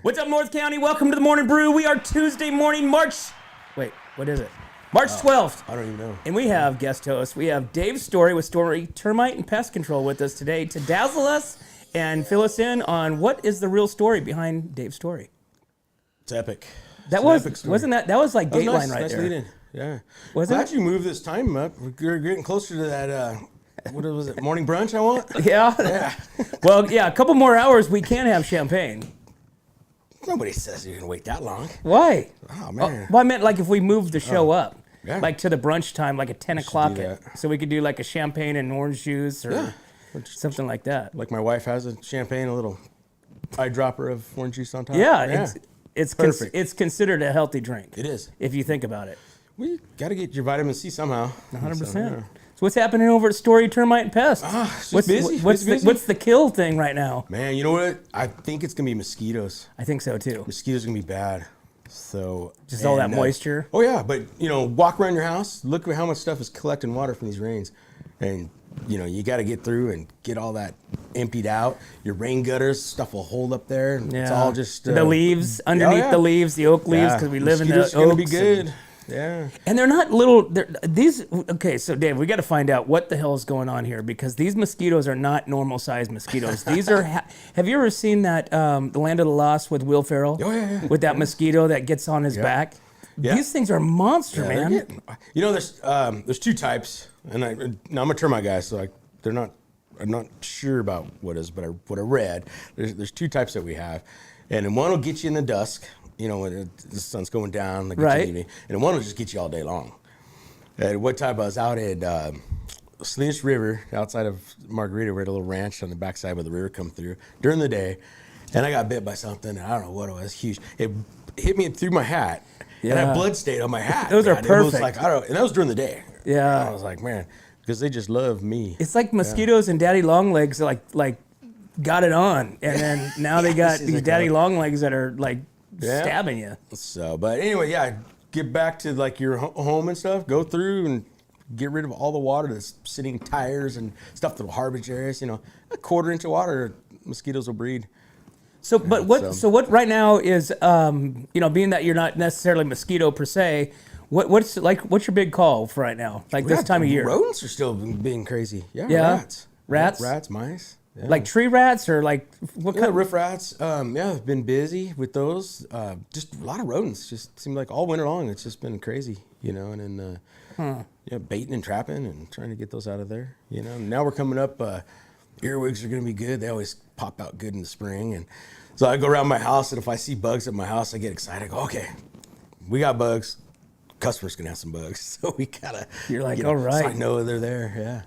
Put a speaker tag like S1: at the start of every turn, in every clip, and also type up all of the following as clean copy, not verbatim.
S1: What's up, North County? Welcome to the Morning Brew. We are Tuesday morning, March 12th.
S2: I don't even know.
S1: And we have guest hosts. We have Dave Story with Story Termite and Pest Control with us today to dazzle us and fill us in on what is the real story behind Dave's story.
S2: It's epic.
S1: That wasn't that was like Dateline
S2: nice,
S1: right
S2: nice
S1: there.
S2: Lead in. Yeah.
S1: Wasn't
S2: Glad you moved this time up. We're getting closer to that. What was it? Morning brunch I want.
S1: Yeah. Well, yeah. A couple more hours, we can have champagne.
S2: Nobody says you're gonna wait that long.
S1: Why?
S2: Oh man.
S1: Well, I meant like if we moved the show up,
S2: yeah.
S1: like to the brunch time, like at 10 o'clock,
S2: do that.
S1: so we could do like a champagne and orange juice or something like that.
S2: Like my wife has a champagne, a little eyedropper of orange juice on top.
S1: Yeah, it's
S2: Perfect.
S1: it's considered a healthy drink.
S2: It is.
S1: If you think about it.
S2: We got to get your vitamin C somehow.
S1: 100%.
S2: So, yeah.
S1: So what's happening over at Story Termite and Pest?
S2: It's just busy.
S1: What's the kill thing right now?
S2: Man, you know what? I think it's gonna be mosquitoes.
S1: I think so too.
S2: Mosquitoes are gonna be bad. So
S1: Just all that moisture.
S2: Oh yeah, but walk around your house, look at how much stuff is collecting water from these rains, and you got to get through and get all that emptied out. Your rain gutters, stuff will hold up there. And It's all just
S1: the leaves underneath the leaves, the oak leaves, because we live in the oaks.
S2: Gonna be good. Yeah.
S1: And they're not little. Okay, so Dave, we got to find out what the hell is going on here, because these mosquitoes are not normal sized mosquitoes. These are. Have you ever seen that The Land of the Lost with Will Ferrell?
S2: Oh yeah.
S1: With that mosquito that gets on his back.
S2: Yeah.
S1: These things are monster, man.
S2: There's two types, and I'm a termite guy, so I'm not sure about what I read. There's two types that we have, and then one will get you in the dusk, when the sun's going down, like
S1: right.
S2: evening, and then one will just get you all day long. And what type I was out at Salinas River, outside of Margarita. We're at a little ranch on the backside where the river come through during the day, and I got bit by something. And I don't know what it was. Huge. It hit me through my hat. Yeah. And I had blood stain on my hat.
S1: Those are perfect.
S2: It was like, and that was during the day.
S1: Yeah.
S2: And I was like, man, because they just love me.
S1: It's like mosquitoes and daddy long legs like got it on, and then now they got these daddy long legs that are like stabbing you.
S2: So, but anyway, get back to like your home and stuff. Go through and get rid of all the water that's sitting in tires and stuff that will harbor areas. A quarter inch of water, mosquitoes will breed.
S1: So, but what right now is, being that you're not necessarily mosquito per se, what's your big call for right now? Like this time of year?
S2: Rodents are still being crazy. Yeah.
S1: Rats?
S2: Rats, mice. Yeah.
S1: Like tree rats or like what kind?
S2: Riff rats. I've been busy with those. Just a lot of rodents. Just seemed like all winter long. It's just been crazy, and then baiting and trapping and trying to get those out of there. Now we're coming up. Earwigs are going to be good. They always pop out good in the spring. And so I go around my house, and if I see bugs at my house, I get excited. I go, okay, we got bugs. Customer's going to have some bugs. So we got to.
S1: You're like, all right.
S2: So I know they're there. Yeah.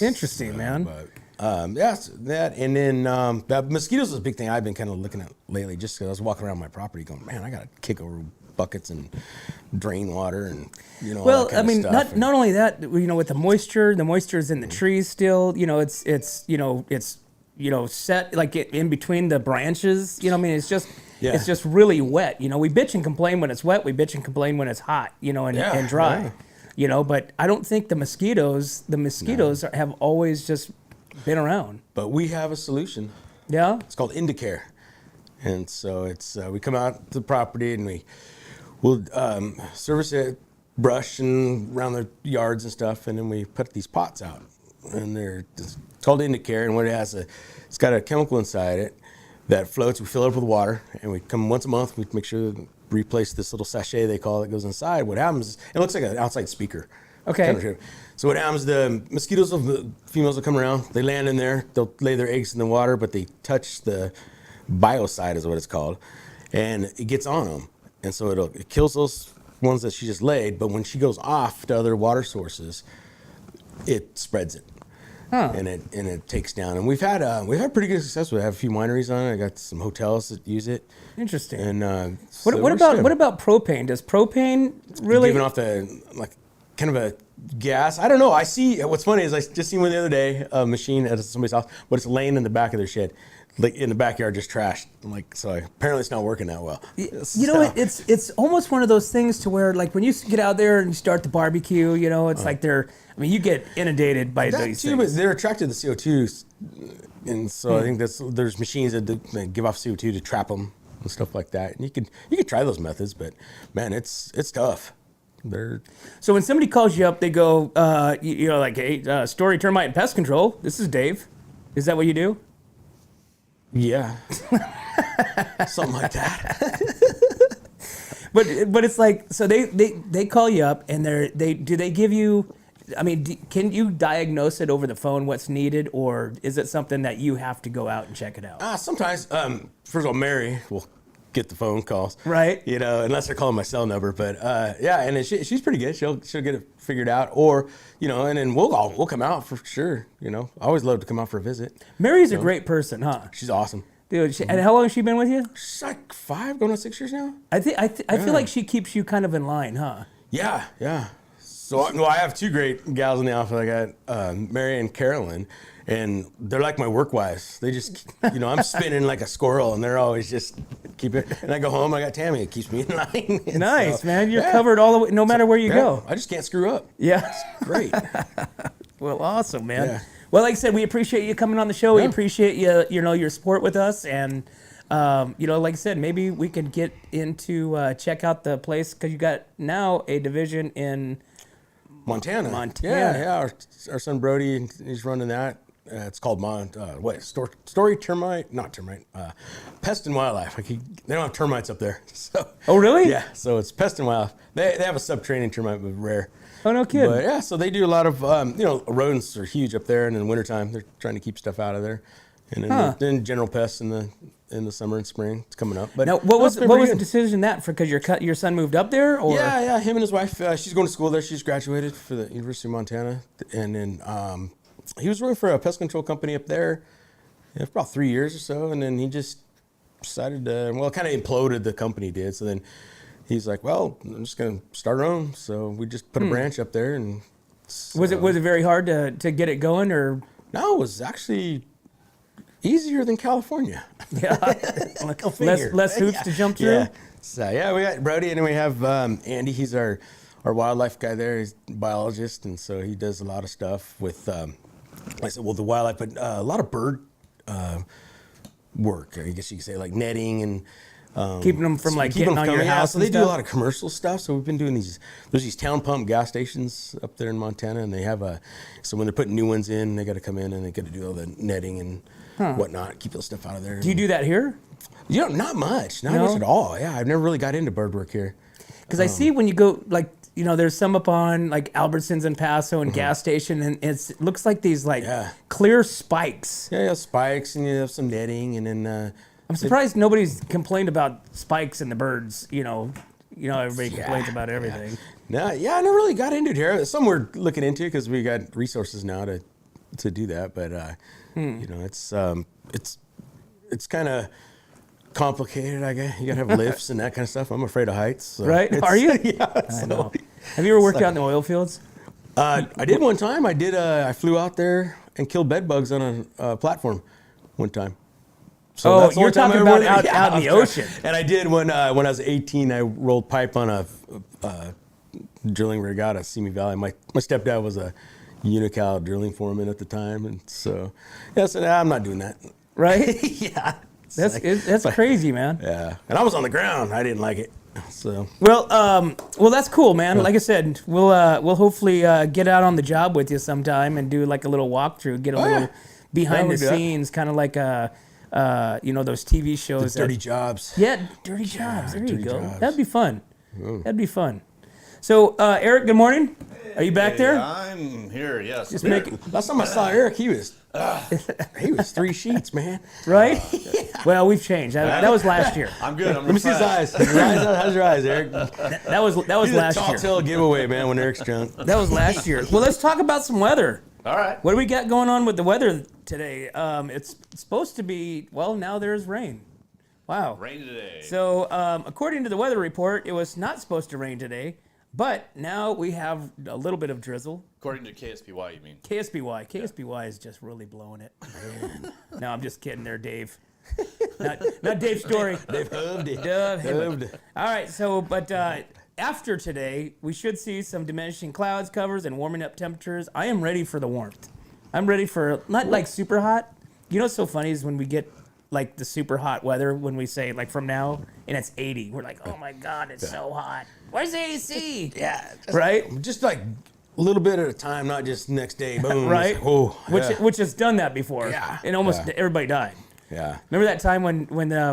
S1: Interesting, man.
S2: But, that. And then mosquitoes is a big thing I've been kind of looking at lately, just because I was walking around my property going, man, I got to kick over buckets and drain water and,
S1: Well,
S2: all that kind of stuff.
S1: not only that, with the moisture is in the trees still, it's set like in between the branches, it's just really wet. We bitch and complain when it's wet, we bitch and complain when it's hot, and dry, but I don't think the mosquitoes have always just been around.
S2: But we have a solution.
S1: Yeah.
S2: It's called Indicare. And so it's, we come out to the property and we'll service it, brush and around their yards and stuff, and then we put these pots out, and it's called Indicare. And what it has, it's got a chemical inside it that floats. We fill it up with water, and we come once a month. We make sure to replace this little sachet they call it goes inside. What happens is it looks like an outside speaker.
S1: Okay.
S2: So what happens? The females will come around. They land in there. They'll lay their eggs in the water, but they touch the biocide, is what it's called, and it gets on them. And so it kills those ones that she just laid, but when she goes off to other water sources, it spreads it. And it takes down. And we've had pretty good success with it. I have a few wineries on it. I got some hotels that use it.
S1: Interesting.
S2: And
S1: what about propane? Does propane really
S2: giving off kind of a gas? I don't know. I see. What's funny is I just seen one the other day, a machine at somebody's house, but it's laying in the back of their shed. Like in the backyard, just trashed. I'm like, so apparently it's not working that well.
S1: It's almost one of those things to where, like, when you get out there and you start the barbecue, it's like you get inundated by these things.
S2: But they're attracted to CO2, and so I think there's machines that give off CO2 to trap them, and stuff like that. And you could try those methods, but man, it's tough.
S1: So when somebody calls you up, they go, like, hey, Story Termite and Pest Control. This is Dave. Is that what you do?
S2: Yeah, something like that.
S1: But it's like, so they call you up and do they give you, I mean, can you diagnose it over the phone what's needed, or is it something that you have to go out and check it out?
S2: Sometimes, first of all, Mary will get the phone calls,
S1: right?
S2: Unless they're calling my cell number. But and then she's pretty good. She'll get it figured out, or and then we'll come out for sure. I always love to come out for a visit.
S1: Mary's a great person, huh?
S2: She's awesome.
S1: Dude, and how long has she been with you?
S2: She's like 5, going on 6 years now.
S1: I feel like she keeps you kind of in line, huh?
S2: Yeah. So I have 2 great gals in the office. I got Mary and Carolyn, and they're like my work wives. They just, I'm spinning like a squirrel, and they're always just keep it. And I go home, I got Tammy. It keeps me in line.
S1: Nice, so, man. You're covered all the way, no matter where you go.
S2: I just can't screw up.
S1: Yeah.
S2: It's great.
S1: Well, awesome, man.
S2: Yeah.
S1: Well, like I said, we appreciate you coming on the show. We appreciate your support with us, and like I said, maybe we could get into check out the place, because you got now a division in
S2: Montana. Yeah. Our son Brody, he's running that. It's called Story Termite, not termite, Pest and Wildlife. They don't have termites up there. So.
S1: Oh, really?
S2: Yeah. So it's Pest and Wildlife. They have a subterranean termite, but rare.
S1: Oh, no kidding.
S2: But yeah, so they do a lot of, rodents are huge up there, and in the wintertime, they're trying to keep stuff out of there. And then general pests in the summer and spring. It's coming up. But
S1: now, what was the decision because your son moved up there? Or?
S2: Yeah, him and his wife, she's going to school there. She's graduated for the University of Montana. And then he was working for a pest control company up there for about 3 years or so, and then he just decided to, kind of imploded, the company did. So then he's like, well, I'm just going to start our own. So we just put a branch up there. And
S1: was it very hard to get it going, or?
S2: No, it was actually easier than California.
S1: Yeah, less hoops to jump through.
S2: Yeah. So we got Brody, and then we have Andy. He's our wildlife guy there. He's a biologist, and so he does a lot of stuff with, like I said, the wildlife, but a lot of bird work. I guess you could say, like netting and
S1: keeping them from getting on your house.
S2: So they do a lot of commercial stuff. So we've been doing these. There's these town pump gas stations up there in Montana, and they have so when they're putting new ones in, they got to come in and they got to do all the netting and whatnot, keep those stuff out of there.
S1: Do you do that here?
S2: Not much at all. Yeah, I've never really got into bird work here.
S1: Because I see when you go, there's some up on Albertsons and Paso and gas station, and it looks like these clear spikes.
S2: Yeah, spikes, and you have some netting, and then.
S1: I'm surprised nobody's complained about spikes and the birds. Everybody complains about everything.
S2: No, I never really got into it here. It's something we're looking into because we got resources now to do that. But it's kind of complicated. I guess you gotta have lifts and that kind of stuff. I'm afraid of heights. So
S1: right? Are you?
S2: Yeah.
S1: I know. Have you ever worked out in the oil fields?
S2: I did one time. I flew out there and killed bed bugs on a platform one time.
S1: So you're talking about out in the ocean.
S2: And I did when I was 18. I rolled pipe on a drilling rig out of Simi Valley. My stepdad was a Unocal drilling foreman at the time, and so I'm not doing that.
S1: Right?
S2: Yeah.
S1: That's crazy, man.
S2: Yeah, and I was on the ground. I didn't like it. So
S1: well, that's cool, man. Like I said, we'll hopefully get out on the job with you sometime and do a little walkthrough, get a little behind the scenes, kind of like those TV shows.
S2: Dirty Jobs.
S1: Yeah, Dirty Jobs. There you go.
S2: Jobs.
S1: That'd be fun. That'd be fun. So, Eric, good morning. Are you back there?
S3: I'm here, yes.
S1: Just
S2: last time I saw Eric, he was 3 sheets, man.
S1: Right? Well, we've changed. That was last year.
S3: I'm good.
S2: Let me see his eyes. How's your eyes, Eric?
S1: That was last year.
S2: Tall tale giveaway, man, when Eric's drunk.
S1: That was last year. Well, let's talk about some weather.
S3: All right.
S1: What do we got going on with the weather today? It's supposed to be, now there's rain. Wow.
S3: Rain today.
S1: So, according to the weather report, it was not supposed to rain today, but now we have a little bit of drizzle.
S3: According to KSPY, you mean?
S1: KSPY is just really blowing it. No, I'm just kidding there, Dave. Not Dave Story.
S2: Dave Hubbed.
S1: All right, but after today, we should see some diminishing clouds covers and warming up temperatures. I am ready for the warmth. I'm ready for, not super hot. You know what's so funny is when we get like the super hot weather when we say like from now and it's 80. We're like, oh my God, it's so hot. Where's the AC?
S2: Yeah.
S1: Right?
S2: Just like a little bit at a time, not just next day, boom.
S1: Right?
S2: Like, oh,
S1: Which has done that before.
S2: Yeah.
S1: And almost everybody died.
S2: Yeah.
S1: Remember that time when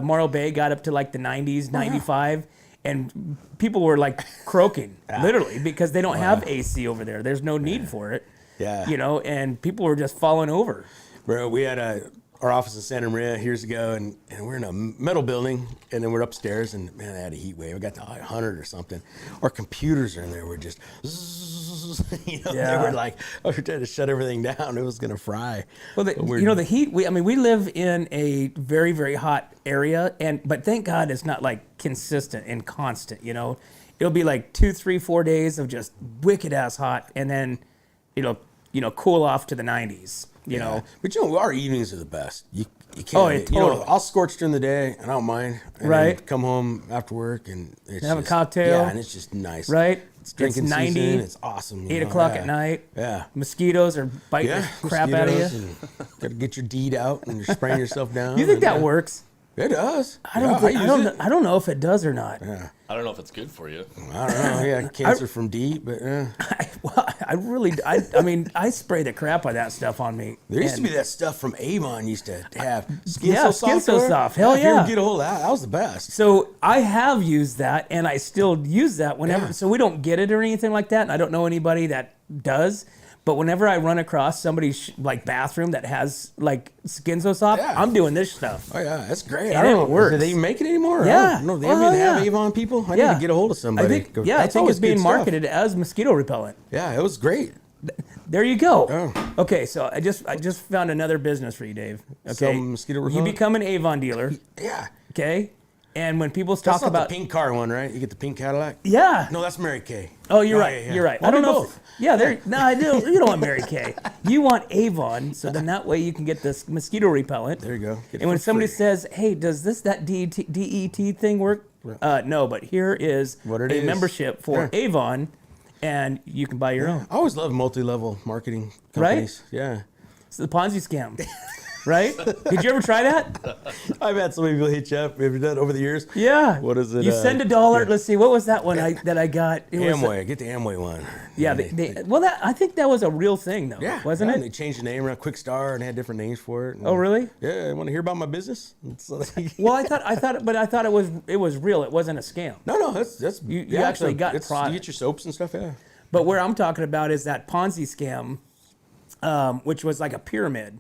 S1: Morro Bay got up to like the 90s, 95, and people were like croaking, literally, because they don't have AC over there. There's no need for it.
S2: Yeah.
S1: You know, and people were just falling over.
S2: Bro, we had our office in Santa Maria years ago, and we're in a metal building, and then we're upstairs, and man, they had a heat wave. We got to 100 or something. Our computers are in there. We're just, they were like, we tried to shut everything down. It was gonna fry.
S1: Well, the heat. We live in a very, very hot area, but thank God it's not like consistent and constant. You know, it'll be like 2, 3, 4 days of just wicked ass hot, and then it'll cool off to the 90s. You know,
S2: but our evenings are the best. You can't.
S1: Oh, yeah, totally.
S2: I'll scorch during the day, and I don't mind. And
S1: right.
S2: then come home after work, and it's
S1: have a cocktail.
S2: Yeah, and it's just nice.
S1: Right.
S2: It's drinking
S1: 90.
S2: season. It's awesome.
S1: 8 o'clock at night.
S2: Yeah.
S1: Mosquitoes are biting the crap out of you.
S2: Got to get your deed out, and you're spraying yourself down.
S1: You think that works?
S2: It does.
S1: I don't know if it does or not.
S2: Yeah.
S3: I don't know if it's good for you.
S2: I don't know. Yeah, cancer from DEET, but
S1: I mean, I spray the crap out of that stuff on me.
S2: There used to be that stuff from Avon used to have Skin
S1: So Soft. Hell
S2: If you ever get a hold of that, that was the best.
S1: So I have used that, and I still use that whenever. Yeah. So we don't get it or anything like that, and I don't know anybody that does. But whenever I run across somebody's like bathroom that has like Skin So Soft, I'm doing this stuff.
S2: Oh yeah, that's great.
S1: And
S2: I don't know.
S1: it works.
S2: Do they make it anymore?
S1: Yeah.
S2: I don't know. They even have Avon people. I need to get a hold of somebody.
S1: I think it's being marketed as mosquito repellent.
S2: Yeah, it was great.
S1: There you go.
S2: Oh.
S1: Okay, so I just found another business for you, Dave. Okay,
S2: sell mosquito repellent.
S1: You become an Avon dealer.
S2: Yeah.
S1: Okay. And when people
S2: That's
S1: talk about
S2: the pink car one, right? You get the pink Cadillac.
S1: Yeah.
S2: No, that's Mary Kay.
S1: Oh, you're right. Yeah. You're right.
S2: I don't know.
S1: I do. You don't want Mary Kay. You want Avon, so then that way you can get this mosquito repellent.
S2: There you go.
S1: And when somebody says, "Hey, does that DET thing work?" No, but here is a membership for Avon, and you can buy your own.
S2: I always love multi-level marketing companies.
S1: Right?
S2: Yeah.
S1: It's the Ponzi scam. Right? Did you ever try that?
S2: I've had so many people hit you up. Have you done it over the years?
S1: Yeah.
S2: What is it?
S1: You send $1. Yeah. Let's see. What was that one that I got?
S2: Amway. Get the Amway one.
S1: Yeah. I think that was a real thing, though. Yeah. Wasn't it?
S2: They changed the name around Quick Star and had different names for it.
S1: Oh, really?
S2: Yeah. Want to hear about my business?
S1: Well, I thought it was real. It wasn't a scam.
S2: No. That's
S1: you actually got product.
S2: You get your soaps and stuff. Yeah.
S1: But where I'm talking about is that Ponzi scam, which was like a pyramid.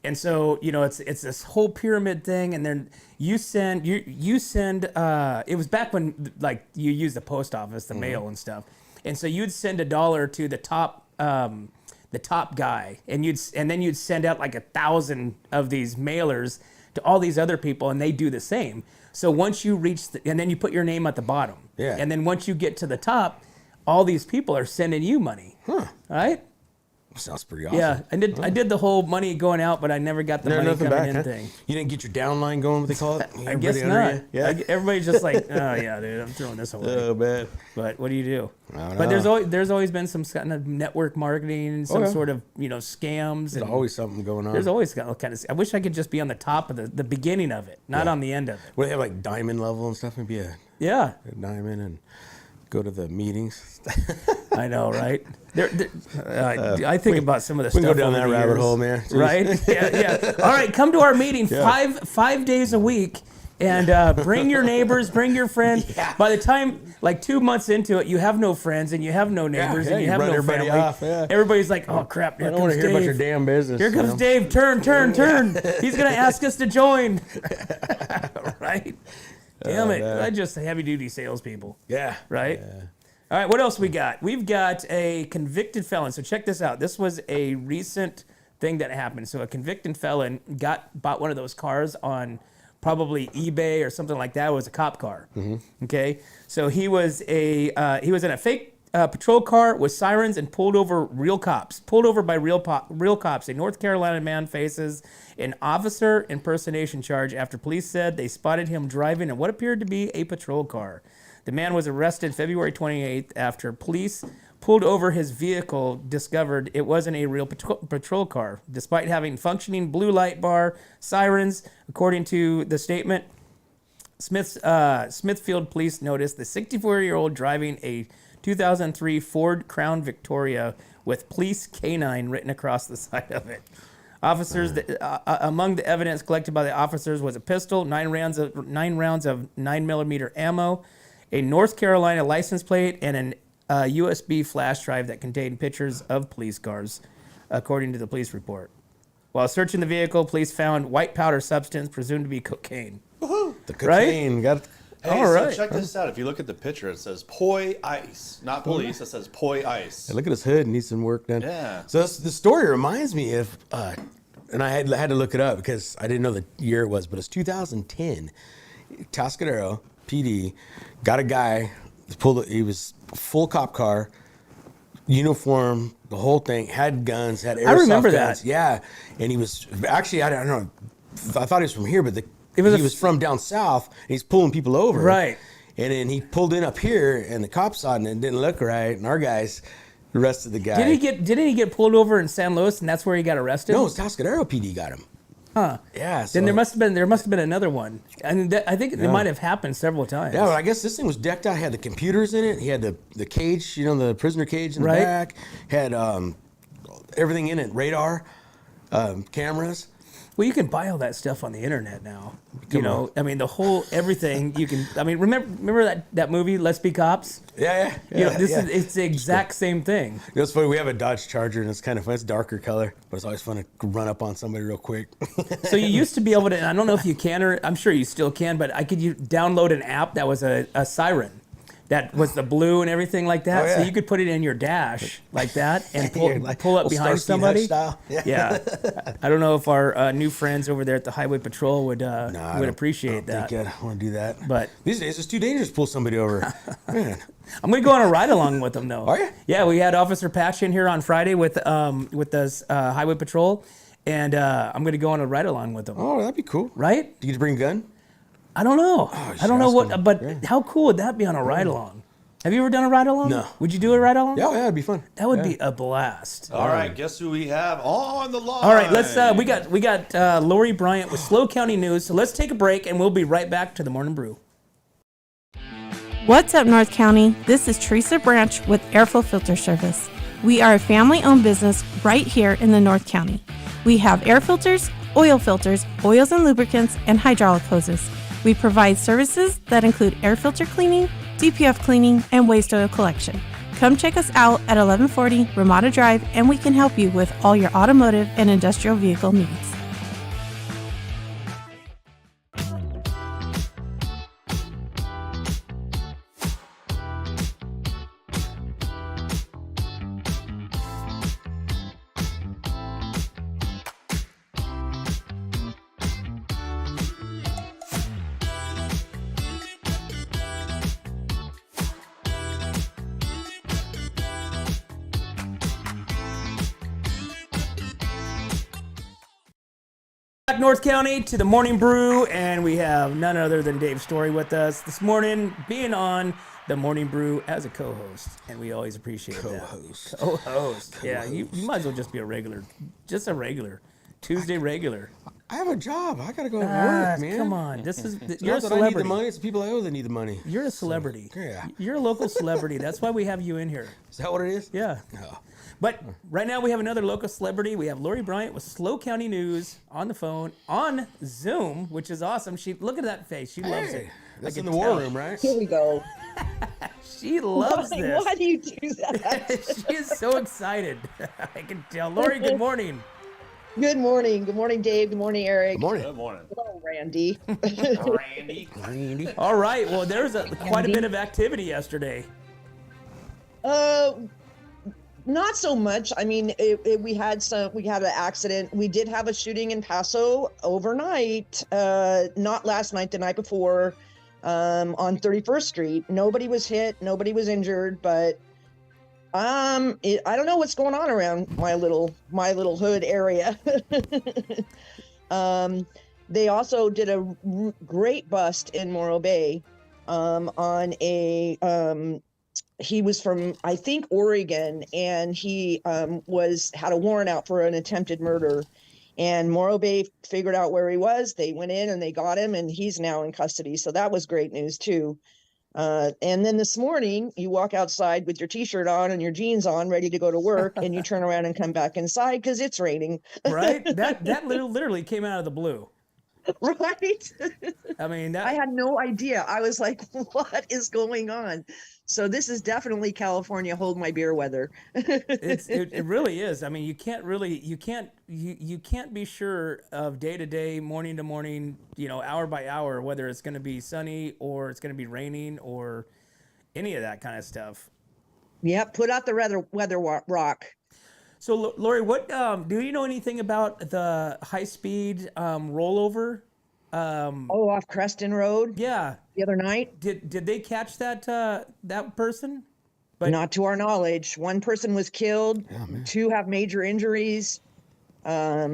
S1: And so, it's this whole pyramid thing, and then you send it was back when like you used the post office, the mail and stuff. And so you'd send $1 to the top guy, and then you'd send out like 1,000 of these mailers to all these other people, and they do the same. So once you reach and then you put your name at the bottom.
S2: Yeah.
S1: And then once you get to the top, all these people are sending you money.
S2: Huh.
S1: Right?
S2: Sounds pretty awesome.
S1: Yeah, I did the whole money going out, but I never got the money coming in thing.
S2: You didn't get your downline going, what they call it?
S1: I guess not. Yeah. Everybody's just like, oh yeah, dude, I'm throwing this away.
S2: Oh man.
S1: But what do you do?
S2: I don't
S1: but
S2: know.
S1: there's always been some kind of network marketing, some sort of scams.
S2: There's always something going on.
S1: There's always kind of. I wish I could just be on the top of the beginning of it, not on the end of it.
S2: Well, they have like diamond level and stuff. Maybe a diamond and go to the meetings.
S1: I know, right? I think about some of the stuff.
S2: We can go down that rabbit hole, man.
S1: Jeez. Right? Yeah. All right, come to our meeting 5 days a week, and bring your neighbors, bring your friends. Yeah. By the time, like 2 months into it, you have no friends and you have no neighbors and you have no family.
S2: Off, yeah.
S1: Everybody's like, "Oh crap!
S2: I don't want to hear about your damn business."
S1: Here comes Dave. Turn. He's gonna ask us to join. Right? Damn it! I just heavy-duty salespeople.
S2: Yeah.
S1: Right.
S2: Yeah.
S1: All right, what else we got? We've got a convicted felon. So check this out. This was a recent thing that happened. So a convicted felon bought one of those cars on probably eBay or something like that. It was a cop car. Mm-hmm. Okay, so he was in a fake patrol car with sirens and pulled over by real cops. A North Carolina man faces an officer impersonation charge after police said they spotted him driving in what appeared to be a patrol car. The man was arrested February 28th after police pulled over his vehicle, discovered it wasn't a real patrol car, despite having functioning blue light bar, sirens. According to the statement, Smithfield police noticed the 64-year-old driving a 2003 Ford Crown Victoria with police canine written across the side of it. Officers, among the evidence collected by the officers was a pistol, 9 rounds of 9mm ammo, a North Carolina license plate, and an USB flash drive that contained pictures of police cars, according to the police report. While searching the vehicle, police found white powder substance presumed to be cocaine.
S2: Woohoo! The cocaine.
S1: Right?
S3: Hey,
S1: All right.
S3: so check this out. If you look at the picture, it says Poi Ice. Not police, it says Poi Ice.
S2: Hey, look at his hood. Needs some work done.
S3: Yeah.
S2: So the story reminds me of, and I had to look it up because I didn't know the year it was, but it's 2010. Atascadero PD got a guy, he was full cop car, uniform, the whole thing, had guns, had airsoft
S1: I remember
S2: guns.
S1: that.
S2: Yeah, and he was actually, I don't know, I thought he was from here, but he was from down south, and he's pulling people over.
S1: Right.
S2: And then he pulled in up here, and the cops saw it, and it didn't look right, and our guys arrested the guy.
S1: Didn't he get pulled over in San Luis, and that's where he got arrested?
S2: No, it's Atascadero PD got him.
S1: Huh.
S2: Yeah. So,
S1: Then there must have been another one, and I think it might have happened several times.
S2: Yeah, well, I guess this thing was decked out. It had the computers in it. He had the cage, the prisoner cage in the back. Had everything in it, radar, cameras.
S1: Well, you can buy all that stuff on the internet now. I mean, the whole everything you can. I mean, remember that movie, Let's Be Cops?
S2: Yeah.
S1: It's the exact same thing.
S2: It's funny. We have a Dodge Charger, and it's kind of fun. It's darker color, but it's always fun to run up on somebody real quick.
S1: So you used to be able to. And I don't know if you can, or I'm sure you still can, but you download an app that was a siren. That was the blue and everything like that.
S2: Oh, yeah.
S1: So you could put it in your dash like that and pull up behind
S2: Starsky
S1: somebody.
S2: Hutch style.
S1: Yeah. I don't know if our new friends over there at the Highway Patrol would appreciate that.
S2: I don't think I want to do that.
S1: But
S2: these days, it's too dangerous to pull somebody over. Man.
S1: I'm going to go on a ride along with them, though.
S2: Are you?
S1: Yeah, we had Officer Patch in here on Friday with the Highway Patrol, and I'm going to go on a ride along with them.
S2: Oh, that'd be cool.
S1: Right?
S2: Do you get to bring a gun?
S1: I don't know.
S2: Oh,
S1: I don't know what, but how cool would that be on a ride along? Have you ever done a ride along?
S2: No.
S1: Would you do a ride along?
S2: Yeah, it'd be fun.
S1: That would be a blast.
S3: All right, guess who we have on the line?
S1: All right, let's. We got Lori Bryant with Slow County News. So let's take a break, and we'll be right back to the Morning Brew.
S4: What's up, North County? This is Teresa Branch with Airflow Filter Service. We are a family-owned business right here in the North County. We have air filters, oils and lubricants, and hydraulic hoses. We provide services that include air filter cleaning, DPF cleaning, and waste oil collection. Come check us out at 1140 Ramada Drive, and we can help you with all your automotive and industrial vehicle needs.
S1: Back North County to the Morning Brew, and we have none other than Dave Story with us this morning, being on the Morning Brew as a co-host, and we always appreciate that. Co-host. Yeah, you might as well just be a regular Tuesday regular.
S2: I have a job. I gotta go to work, man.
S1: Come on, you're a
S2: Not that I need
S1: celebrity.
S2: the money. It's the people I owe that need the money.
S1: You're a celebrity.
S2: Yeah.
S1: You're a local celebrity. That's why we have you in here.
S2: Is that what it is?
S1: Yeah.
S2: No.
S1: But right now we have another local celebrity. We have Lori Bryant with Slow County News on the phone, on Zoom, which is awesome. Look at that face. She loves it.
S2: That's in the war room, right?
S5: Here we go.
S1: She loves this.
S5: Why do you do that?
S1: She is so excited. I can tell. Lori, good morning.
S5: Good morning. Good morning, Dave. Good morning, Eric.
S2: Good morning.
S3: Good morning.
S5: Hello, Randy.
S3: Randy.
S1: All right. Well, there was quite a bit of activity yesterday.
S5: Not so much. I mean, we had an accident. We did have a shooting in Paso overnight. Not last night, the night before, on 31st Street. Nobody was hit. Nobody was injured. But I don't know what's going on around my little hood area. They also did a great bust in Morro Bay on a he was from, I think, Oregon, and he had a warrant out for an attempted murder. And Morro Bay figured out where he was. They went in and they got him, and he's now in custody. So that was great news too. And then this morning, you walk outside with your t-shirt on and your jeans on, ready to go to work, and you turn around and come back inside because it's raining.
S1: Right? That literally came out of the blue.
S5: Right?
S1: I mean,
S5: I had no idea. I was like, what is going on? So this is definitely California hold my beer weather.
S1: it really is. I mean, you can't be sure of day to day, morning to morning, hour by hour, whether it's going to be sunny or it's going to be raining or any of that kind of stuff.
S5: Yep. Put out the weather rock.
S1: So, Lori, what do you know anything about the high speed rollover?
S5: Off Creston Road.
S1: Yeah.
S5: The other night.
S1: Did they catch that person? But
S5: not to our knowledge. One person was killed. Two have major injuries. They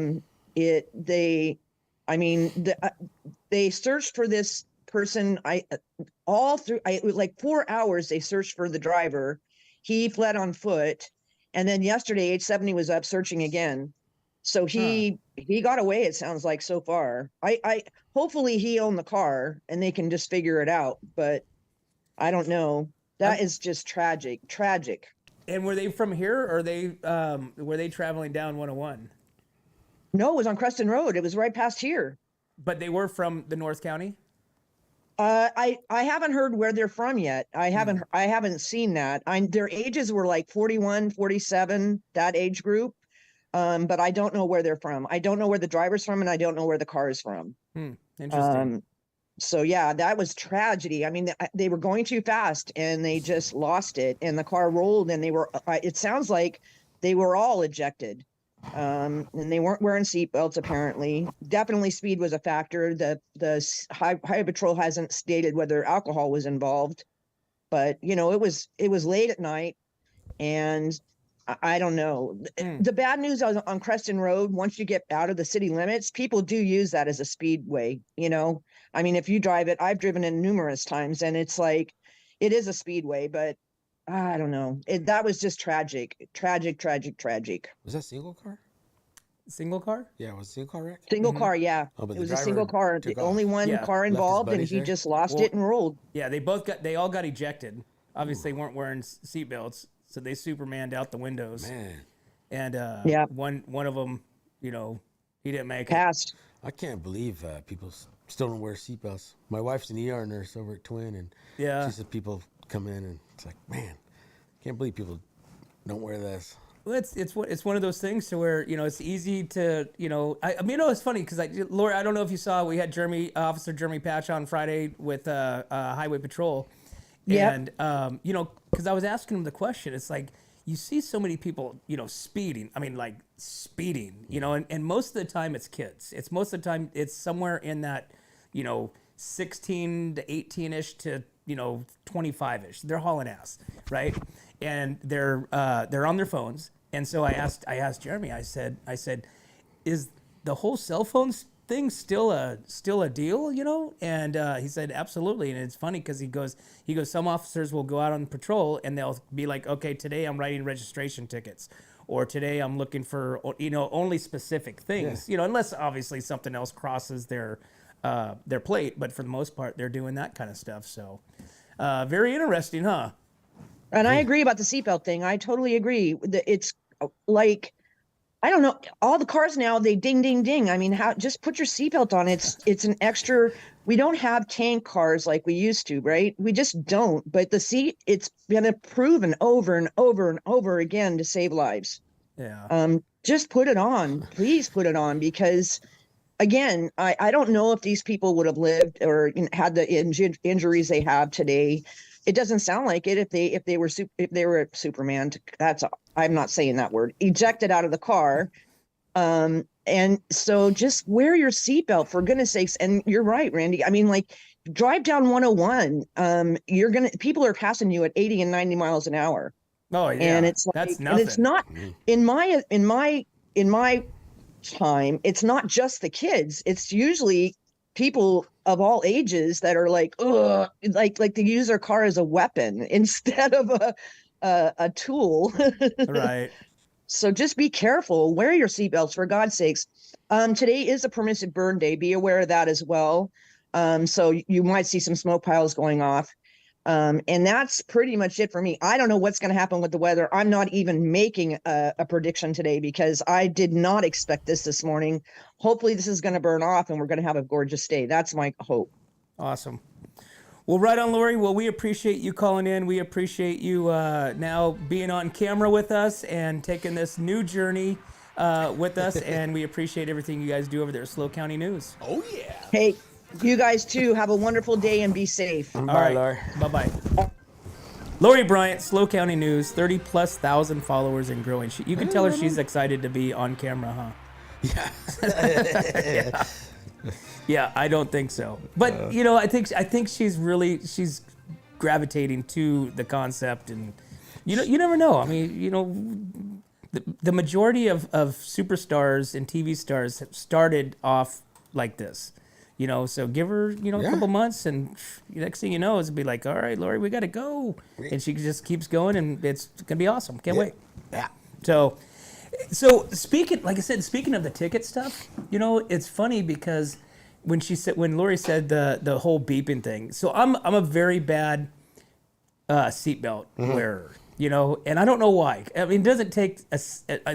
S5: searched for this person. It was like 4 hours. They searched for the driver. He fled on foot. And then yesterday, 870 was up searching again. So he got away, it sounds like, so far. I hopefully he owned the car and they can just figure it out, but I don't know. That is just tragic.
S1: And were they from here, or were they traveling down 101?
S5: No, it was on Creston Road. It was right past here.
S1: But they were from the North County?
S5: I haven't heard where they're from yet. I haven't seen that. Their ages were like 41, 47, that age group. But I don't know where they're from. I don't know where the driver's from, and I don't know where the car is from.
S1: Interesting.
S5: So yeah, that was tragedy. I mean, they were going too fast and they just lost it, and the car rolled, and it sounds like they were all ejected. And they weren't wearing seatbelts, apparently. Definitely speed was a factor. The Highway Patrol hasn't stated whether alcohol was involved, but it was late at night, and I don't know. The bad news on Creston Road, once you get out of the city limits, people do use that as a speedway. I mean, if you drive it, I've driven it numerous times, and it's like, it is a speedway, but I don't know. That was just tragic.
S2: Was that single car?
S1: Single car?
S2: Yeah, was it single car wreck?
S5: Single car, yeah.
S2: Oh, but
S5: it
S2: the
S5: was a single car. The only one car involved, and he just lost it and rolled.
S1: Yeah, they all got ejected. Obviously, weren't wearing seatbelts, so they Supermaned out the windows.
S2: Man.
S1: And one of them, he didn't make
S5: Passed.
S2: I can't believe people still don't wear seatbelts. My wife's an ER nurse over at Twin, and she said people come in, and it's like, man, can't believe people don't wear this.
S1: Well, it's one of those things to where it's easy to I mean it's funny because Laura, I don't know if you saw, we had Officer Jeremy Patch on Friday with Highway Patrol, and because I was asking him the question, it's like you see so many people speeding. I mean, like speeding, and most of the time it's kids. Most of the time it's somewhere in that 16 to 18ish to 25ish. They're hauling ass, right? And they're on their phones. And so I asked Jeremy. I said, is the whole cell phone thing still a deal? And he said absolutely. And it's funny because he goes, some officers will go out on patrol and they'll be like, okay, today I'm writing registration tickets, or today I'm looking for only specific things. Unless obviously something else crosses their plate. But for the most part, they're doing that kind of stuff. So very interesting, huh?
S5: And I agree about the seatbelt thing. I totally agree. It's like, I don't know, all the cars now, they ding, ding, ding. I mean, just put your seatbelt on. It's an extra. We don't have tank cars like we used to, right? We just don't. But it's been proven over and over and over again to save lives.
S1: Yeah.
S5: Just put it on. Please put it on, because again, I don't know if these people would have lived or had the injuries they have today. It doesn't sound like it. If they were Superman, I'm not saying that word, ejected out of the car. And so just wear your seatbelt, for goodness sakes. And you're right, Randy. I mean, like, drive down 101. People are passing you at 80 and 90 miles an hour.
S1: Oh yeah.
S5: And it's like,
S1: that's nothing.
S5: And it's not in my time, it's not just the kids. It's usually people of all ages that are like, ugh, like they use their car as a weapon instead of a tool.
S1: Right.
S5: So just be careful. Wear your seatbelts for God's sakes. Today is a permissive burn day. Be aware of that as well. So you might see some smoke piles going off. And that's pretty much it for me. I don't know what's going to happen with the weather. I'm not even making a prediction today because I did not expect this morning. Hopefully this is going to burn off and we're going to have a gorgeous day. That's my hope.
S1: Awesome. Well, right on, Lori. Well, we appreciate you calling in. We appreciate you now being on camera with us and taking this new journey with us. And we appreciate everything you guys do over there at SLO County News.
S3: Oh, yeah.
S5: Hey, you guys too. Have a wonderful day and be safe.
S2: Bye,
S1: All right.
S2: Lori.
S1: Bye-bye. Lori Bryant, SLO County News, 30,000+ followers and growing. You can tell her she's excited to be on camera, huh?
S2: Yeah.
S1: Yeah, I don't think so. But I think she's gravitating to the concept, and you never know. I mean, the majority of superstars and TV stars have started off like this. So give her, a couple months, and next thing you know, it'll be like, all right, Lori, we got to go. And she just keeps going, and it's going to be awesome. Can't wait.
S2: Yeah.
S1: So speaking of the ticket stuff, it's funny because when Lori said the whole beeping thing, so I'm a very bad seatbelt wearer, and I don't know why. I mean, it doesn't take a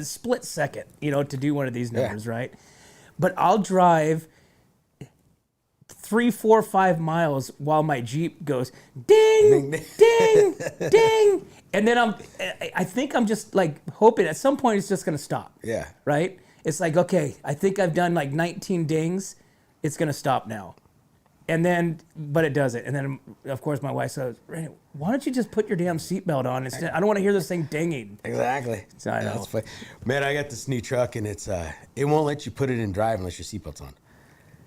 S1: split second, to do one of these numbers, right? But I'll drive 3, 4, 5 miles while my Jeep goes ding, ding, ding, and then I think I'm just like hoping at some point it's just gonna stop.
S2: Yeah.
S1: Right? It's like, okay, I think I've done like 19 dings. It's gonna stop now. And then, but it doesn't. And then, of course, my wife says, "Randy, why don't you just put your damn seatbelt on? I don't want to hear this thing dinging."
S2: Exactly.
S1: So I know.
S2: That's funny. Man, I got this new truck, and it won't let you put it in drive unless your seatbelt's on.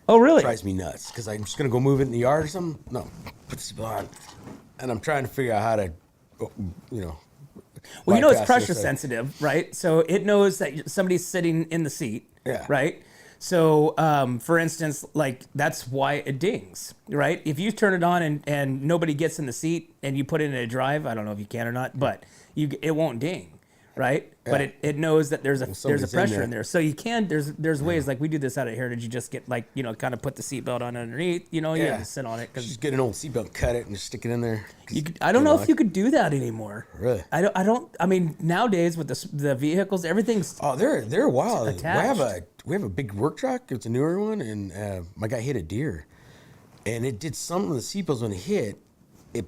S1: Oh, really?
S2: It drives me nuts because I'm just gonna go move it in the yard or something. No, put the seatbelt on, and I'm trying to figure out how to,
S1: Well, it's
S2: bypass
S1: pressure
S2: this.
S1: sensitive, right? So it knows that somebody's sitting in the seat,
S2: Yeah.
S1: right? So, for instance, like that's why it dings, right? If you turn it on and nobody gets in the seat and you put it in a drive, I don't know if you can or not, but it won't ding, right? Yeah. But it knows that there's a pressure in there. So you can, there's ways, like we do this out at Heritage, you just get like, kind of put the seatbelt on underneath, you have to sit on it.
S2: Just get an old seatbelt, cut it, and just stick it in there.
S1: I don't know if you could do that anymore.
S2: Really?
S1: I mean, nowadays with the vehicles, everything's
S2: they're wild.
S1: attached.
S2: We have a big work truck. It's a newer one, and my guy hit a deer, and it did something with the seatbelts when it hit. The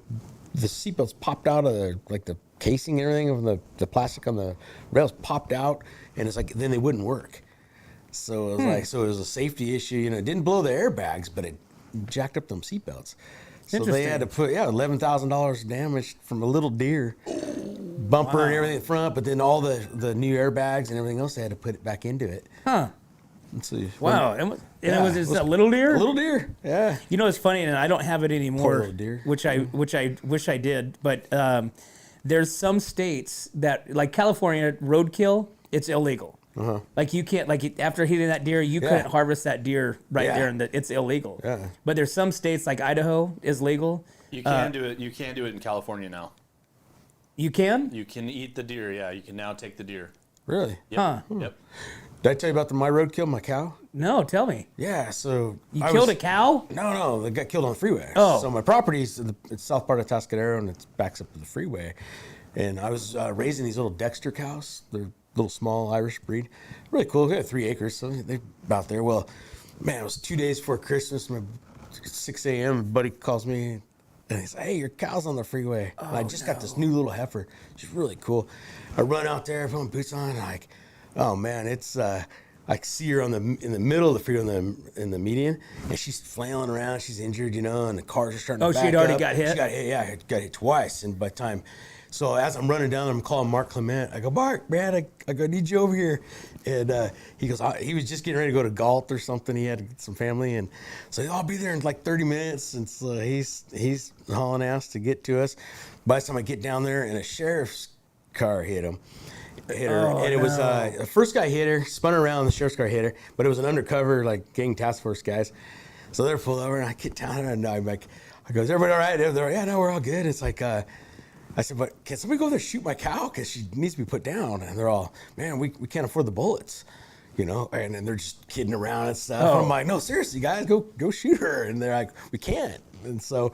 S2: seatbelts popped out of the casing and everything of the plastic on the rails popped out, and it's like then they wouldn't work. So it was it was a safety issue. It didn't blow the airbags, but it jacked up them seatbelts. So they had to put $11,000 damage from a little deer bumper and everything in front, but then all the new airbags and everything else they had to put it back into it.
S1: Huh. Wow. And it was just a little deer?
S2: A little deer, yeah.
S1: It's funny, and I don't have it anymore,
S2: little deer.
S1: which I wish I did. But there's some states that, like California, roadkill, it's illegal. Uh-huh. Like you can't, like after hitting that deer, you couldn't harvest that deer there, and it's illegal. Yeah. But there's some states like Idaho is legal.
S3: You can do it. You can do it in California now.
S1: You can?
S3: You can eat the deer. Yeah, you can now take the deer.
S2: Really?
S3: Yep.
S1: Huh.
S3: Yep.
S2: Did I tell you about my roadkill, my cow?
S1: No, tell me.
S2: Yeah, so
S1: you killed a cow?
S2: No, they got killed on the freeway.
S1: Oh.
S2: So my property's it's south part of Atascadero, and it backs up to the freeway. And I was raising these little Dexter cows. They're little small Irish breed. Really cool. They had 3 acres, so they're about there. Well, man, it was 2 days before Christmas. 6 a.m., a buddy calls me, and he's like, "Hey, your cow's on the freeway." And I just got this new little heifer. She's really cool. I run out there, put my boots on, and like, oh man, it's I see her in the middle of the freeway in the median, and she's flailing around. She's injured, and the cars are starting to back up.
S1: Oh, she'd already got hit?
S2: She got hit, yeah, got hit twice. And by the time, so as I'm running down, I'm calling Mark Clement. I go, "Mark, man, I go, need you over here." And he goes, he was just getting ready to go to Galt or something. He had some family, and so I'll be there in like 30 minutes. And so he's hauling ass to get to us. By the time I get down there, and a sheriff's car hit her. And it was the first guy hit her, spun her around, the sheriff's car hit her, but it was an undercover like gang task force guys. So they're pulled over, and I get down, and I'm like, I go, is everybody all right? They're like, yeah, no, we're all good. It's like, I said, but can somebody go there and shoot my cow? Because she needs to be put down. And they're all, man, we can't afford the bullets, you know? And then they're just kidding around and stuff.
S1: Oh.
S2: I'm like, no, seriously, guys, go shoot her. And they're like, we can't. And so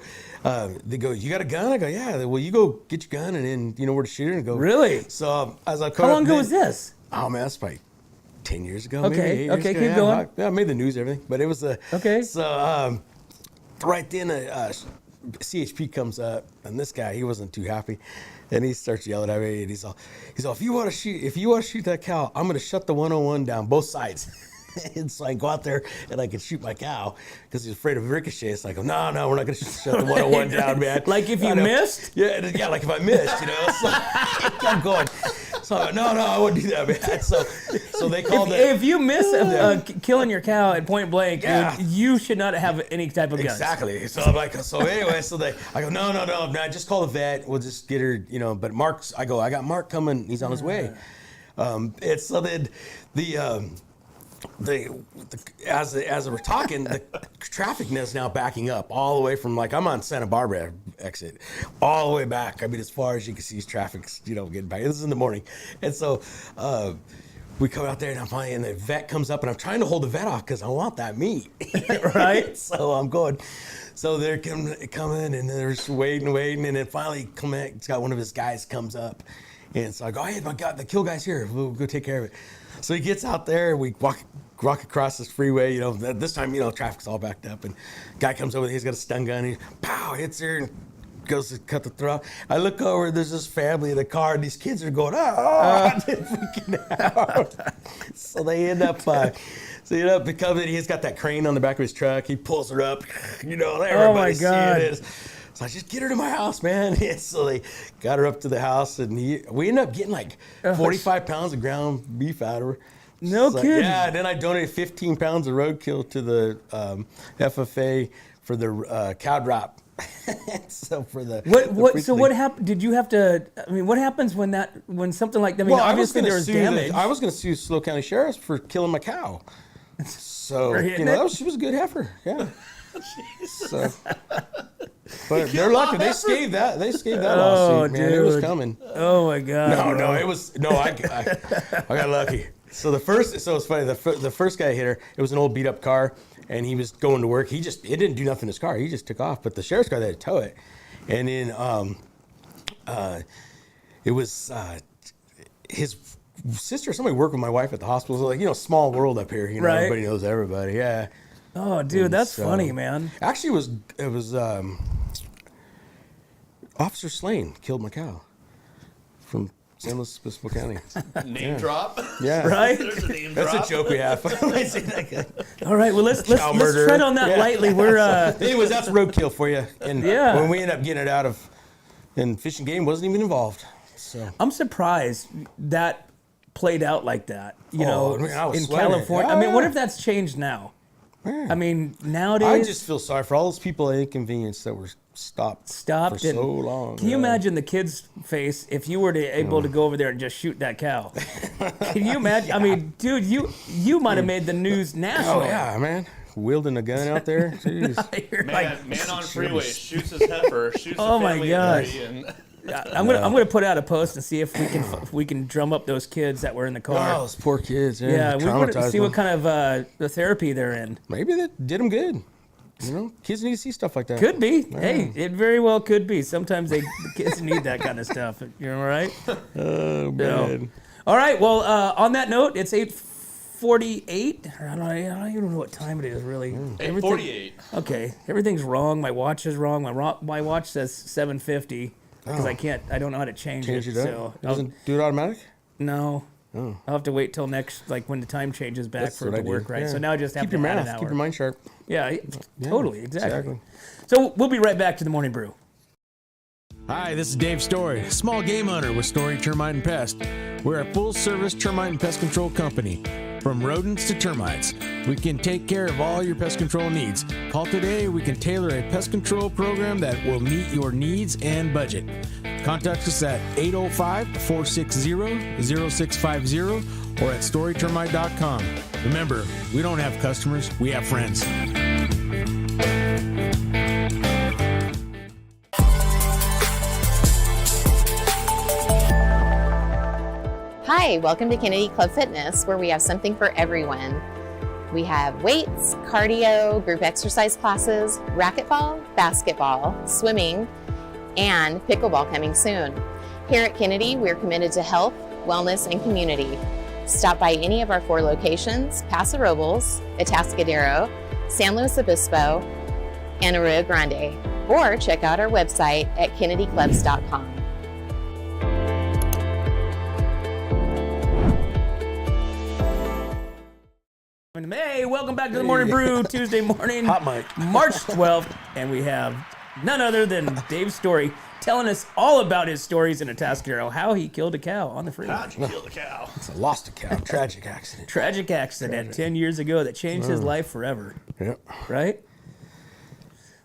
S2: they go, you got a gun? I go, yeah. Well, you go get your gun, and then you know where to shoot her. And go,
S1: Really?
S2: So as I
S1: How long ago was this?
S2: Oh man, that's probably 10 years ago.
S1: Okay,
S2: maybe 8 years
S1: okay,
S2: ago.
S1: keep going.
S2: Yeah, I made the news, everything, but it was
S1: Okay.
S2: So right then, CHP comes up, and this guy, he wasn't too happy, and he starts yelling at me, and he's all, if you want to shoot that cow, I'm gonna shut the 101 down both sides. And so I go out there and I can shoot my cow because he's afraid of ricochet. It's like, no, we're not going to shut the 101 down, man.
S1: Like if you missed?
S2: Yeah, like if I missed, you know. So I'm going. So no, I wouldn't do that, man. So they called it.
S1: If you miss killing your cow at point blank,
S2: Yeah.
S1: dude, you should not have any type of guns.
S2: Exactly. So I'm like, anyway, I go, no, just call the vet. We'll just get her, you know. But I got Mark coming. He's on his way. And so then as we're talking, the traffic is now backing up all the way from, like, I'm on Santa Barbara exit, all the way back. I mean, as far as you can see, traffic's, you know, getting back. This is in the morning, and so we come out there, and the vet comes up, and I'm trying to hold the vet off because I want that meat,
S1: Right?
S2: So I'm going. So they're coming, and they're just waiting, and then finally Clement's got one of his guys comes up, and so I go, hey, my God, the kill guy's here. We'll go take care of it. So he gets out there, we walk across this freeway, you know, this time, you know, traffic's all backed up, and guy comes over, he's got a stun gun, he hits her, and goes to cut the throat. I look over, there's this family in the car, and these kids are going, freaking out. So they end up becoming, he's got that crane on the back of his truck, he pulls her up, you know, everybody's seeing it. So I just get her to my house, man. And so they got her up to the house, and we ended up getting like 45 pounds of ground beef out of her.
S1: No kidding.
S2: Yeah, and then I donated 15 pounds of roadkill to the FFA for the cow drop. So for the
S1: what happened? Did you have to? I mean, what happens when something like that? I mean, obviously there was damage.
S2: I was going to sue SLO County Sheriff's for killing my cow. So you know, she was a good heifer. Yeah. So, but they're lucky. They scathed that lawsuit, man. It was coming.
S1: Oh my God.
S2: No, it was I got lucky. So it's funny. The first guy hit her. It was an old beat up car, and he was going to work. It didn't do nothing to his car. He just took off. But the sheriff's car, they had to tow it, and then it was his sister. Somebody worked with my wife at the hospital. So, like, you know, small world up here. You know,
S1: right.
S2: Everybody knows everybody. Yeah.
S1: Oh, dude, and that's funny, man.
S2: Actually, it was Officer Slane killed my cow from San Luis Obispo County.
S3: Name drop?
S2: Yeah.
S1: Right?
S3: There's a name
S2: That's
S3: drop.
S2: a joke we have.
S1: All right, well, let's tread on that lightly.
S2: Anyways, that's roadkill for you. And
S1: Yeah.
S2: when we ended up getting it out of, and Fish and Game wasn't even involved. So
S1: I'm surprised that played out like that, you know,
S2: I mean, I was
S1: in
S2: sweating.
S1: California.
S2: Yeah.
S1: I mean, what if that's changed now? I mean, nowadays.
S2: I just feel sorry for all those people at Inconvenience that were stopped for
S1: and,
S2: so long.
S1: Can you imagine the kid's face if you were able to go over there and just shoot that cow? Can you imagine? I mean, dude, you might have made the news national.
S2: Oh yeah, man, wielding a gun out there. Jeez.
S3: Man on freeway shoots his heifer, shoots
S1: Oh
S3: a
S1: my
S3: family
S1: gosh.
S3: tree, and
S1: I'm gonna put out a post and see if we can drum up those kids that were in the car.
S2: Oh, those poor kids.
S1: Yeah, we want to see
S2: them.
S1: what kind of the therapy they're in.
S2: Maybe that did them good. You know, kids need to see stuff like that.
S1: Could be. Yeah. Hey, it very well could be. Sometimes the kids need that kind of stuff. You know, right?
S2: Oh man.
S1: All right. Well, on that note, it's 8:48. I don't even know what time it is really.
S3: 8:48.
S1: Okay, everything's wrong. My watch is wrong. My watch says 7:50 because I don't know how to change it.
S2: Change it up.
S1: So
S2: Doesn't do it automatic.
S1: no.
S2: Oh.
S1: I'll have to wait till next, like when the time changes back
S2: That's
S1: for it
S2: what
S1: to
S2: I do.
S1: work right.
S2: Yeah.
S1: So now I just have
S2: Keep
S1: to
S2: your
S1: add
S2: math.
S1: an hour.
S2: Keep your mind sharp.
S1: Yeah, totally, exactly.
S2: Exactly.
S1: So we'll be right back to the Morning Brew.
S6: Hi, this is Dave Story, small game hunter with Story Termite and Pest. We're a full-service termite and pest control company. From rodents to termites, we can take care of all your pest control needs. Call today, we can tailor a pest control program that will meet your needs and budget. Contact us at 805-460-0650 or at storytermite.com. Remember, we don't have customers, we have friends.
S7: Hi, welcome to Kennedy Club Fitness, where we have something for everyone. We have weights, cardio, group exercise classes, racquetball, basketball, swimming, and pickleball coming soon. Here at Kennedy, we're committed to health, wellness, and community. Stop by any of our 4 locations: Paso Robles, Atascadero, San Luis Obispo, and Arroyo Grande, or check out our website at kennedyclubs.com.
S1: Hey, welcome back to the Morning Brew, Tuesday morning,
S2: Hot mic.
S1: March 12th, and we have none other than Dave Story telling us all about his stories in Atascadero, how he killed a cow on the freeway.
S3: How'd you kill the cow?
S2: I lost a cow. Tragic accident.
S1: Tragic accident 10 years ago that changed his life forever.
S2: Yep.
S1: Right?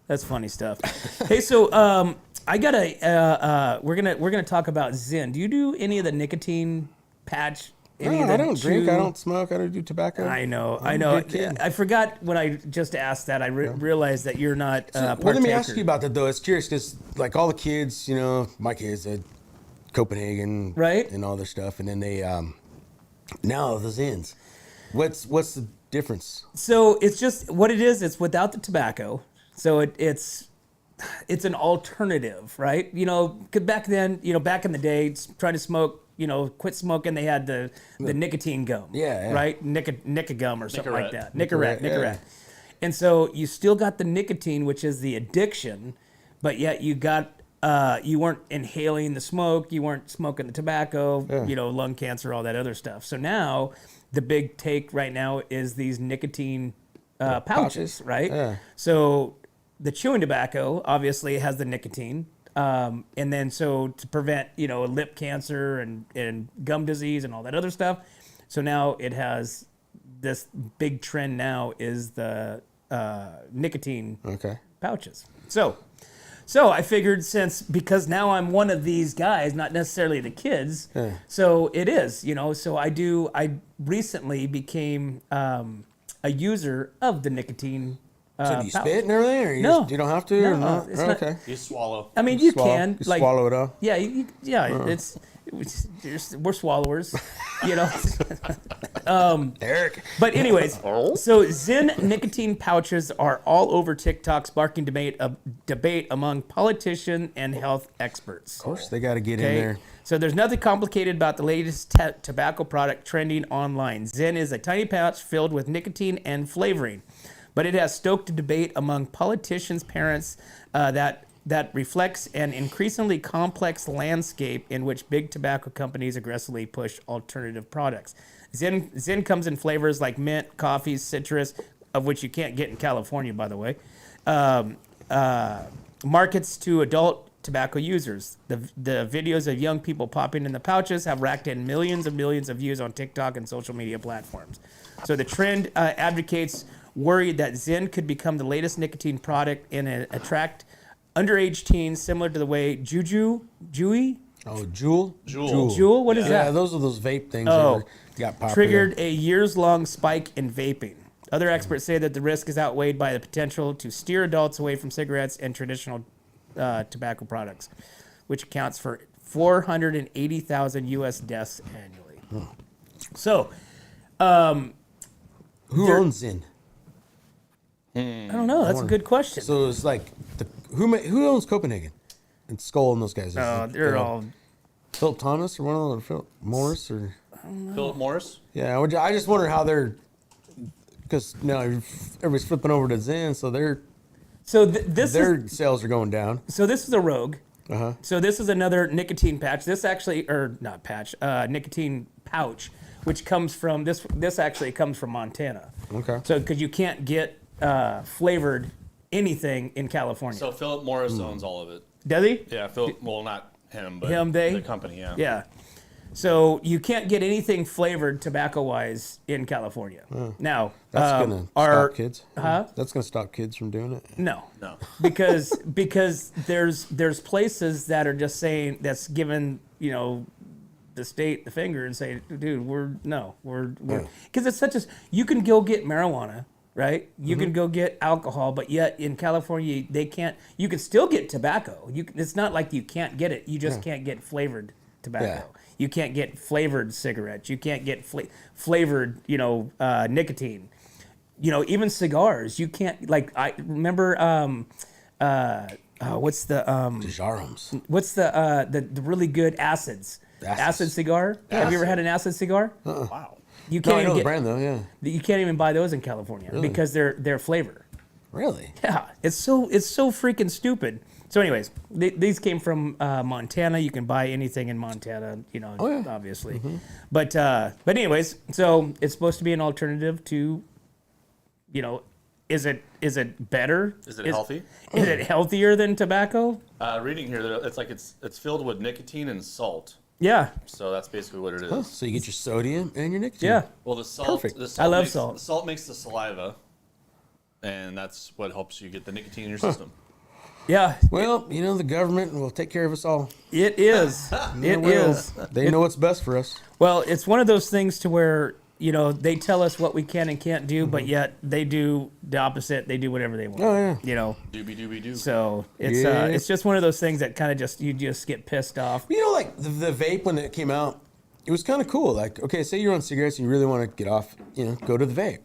S1: That's funny stuff. Hey, so I got we're gonna talk about Zen. Do you do any of the nicotine patch?
S2: No, I don't drink. I don't smoke. I don't do tobacco.
S1: I know.
S2: I'm a good kid.
S1: I forgot when I just asked that. I realized that you're not.
S2: Well, let me ask you about that though. It's curious because like all the kids, you know, my kids at Copenhagen,
S1: right,
S2: and all their stuff, and then they now the Zins. What's the difference?
S1: So it's just what it is. It's without the tobacco. So it's an alternative, right? You know, 'cause back then, you know, back in the day, trying to smoke. You know, quit smoking. They had the nicotine gum, right? Nicka gum or something like that. Nicorette. And so you still got the nicotine, which is the addiction, but yet you weren't inhaling the smoke, you weren't smoking the tobacco, you know, lung cancer, all that other stuff. So now the big take right now is these nicotine pouches, right? Yeah. So the chewing tobacco obviously has the nicotine. And then so to prevent, you know, lip cancer and gum disease and all that other stuff. So now it has this big trend now is the nicotine pouches. So I figured because now I'm one of these guys, not necessarily the kids. So it is, you know, so I recently became a user of the nicotine
S2: so do you
S1: pouch.
S2: spit and everything, or you don't have to?
S1: No,
S2: or not?
S1: it's not.
S3: You swallow.
S1: I mean, you can
S2: You swallow it up.
S1: Yeah, we're swallowers, you know.
S2: Eric.
S1: But anyways, so Zen nicotine pouches are all over TikTok, sparking debate among politicians and health experts.
S2: Of course, they got to get in there.
S1: So there's nothing complicated about the latest tobacco product trending online. Zen is a tiny pouch filled with nicotine and flavoring. But it has stoked a debate among politicians' parents that reflects an increasingly complex landscape in which big tobacco companies aggressively push alternative products. Zen comes in flavors like mint, coffee, citrus, of which you can't get in California, by the way. Markets to adult tobacco users. The videos of young people popping in the pouches have racked in millions of views on TikTok and social media platforms. So the trend advocates worried that Zen could become the latest nicotine product and attract underage teens, similar to the way Juul?
S2: Oh, Juul?
S1: Juul? What is that?
S2: Yeah, those are those vape things that got popular.
S1: Triggered a years-long spike in vaping. Other experts say that the risk is outweighed by the potential to steer adults away from cigarettes and traditional tobacco products, which accounts for 480,000 U.S. deaths annually. So,
S2: who owns Zen?
S1: I don't know. That's a good question.
S2: So it's like who owns Copenhagen and Skull and those guys?
S1: They're all
S2: Philip Thomas or one of them, Philip Morris or
S3: Philip Morris.
S2: Yeah, I just wonder how they're because now everybody's flipping over to Zen, so their sales are going down.
S1: So this is a Rogue. So this is another nicotine patch. This actually, or not patch, nicotine pouch, which comes from this actually comes from Montana.
S2: Okay.
S1: So because you can't get flavored anything in California.
S3: So Philip Morris owns all of it.
S1: Does he?
S3: Yeah, Philip. Well, not him, but
S1: they?
S3: the company. Yeah.
S1: Yeah. So you can't get anything flavored tobacco-wise in California. Now,
S2: that's gonna stop kids. That's gonna stop kids from doing it.
S1: No. because there's places that are just saying that's given the state the finger and say, dude, we're because it's such a you can go get marijuana. Right? You can go get alcohol, but yet in California, they can't. You can still get tobacco. It's not like you can't get it. You just can't get flavored tobacco.
S2: Yeah.
S1: You can't get flavored cigarettes. You can't get flavored, nicotine. Even cigars. You can't, like, I remember, what's the
S2: Jarums.
S1: what's the really good acids? Acid cigar. Have you ever had an acid cigar?
S3: Wow.
S1: You
S2: No,
S1: can't
S2: I know
S1: even
S2: the
S1: get,
S2: brand though. Yeah.
S1: you can't even buy those in California because they're flavor.
S2: Really?
S1: Yeah, it's so freaking stupid. So, anyways, these came from Montana. You can buy anything in Montana, obviously.
S2: Mm-hmm.
S1: But anyways, so it's supposed to be an alternative to, is it better?
S3: Is it healthy?
S1: Is it healthier than tobacco?
S3: Reading here, it's like it's filled with nicotine and salt.
S1: Yeah,
S3: So that's basically what it is.
S2: Huh, so you get your sodium and your nicotine.
S1: yeah.
S3: Well, the salt.
S2: Perfect.
S3: The salt
S1: I love
S3: makes,
S1: salt.
S3: The salt makes the saliva, and that's what helps you get the nicotine in your system.
S1: Yeah,
S2: Well, the government will take care of us all.
S1: it is. It
S2: will.
S1: is.
S2: They know what's best for us.
S1: Well, it's one of those things to where, they tell us what we can and can't do, but yet they do the opposite. They do whatever they want.
S2: Oh, yeah.
S3: Doobie doobie doo.
S1: So it's
S2: Yeah.
S1: it's just one of those things that kind of you just get pissed off.
S2: Like the vape when it came out, it was kind of cool. Like, okay, say you're on cigarettes and you really want to get off, go to the vape.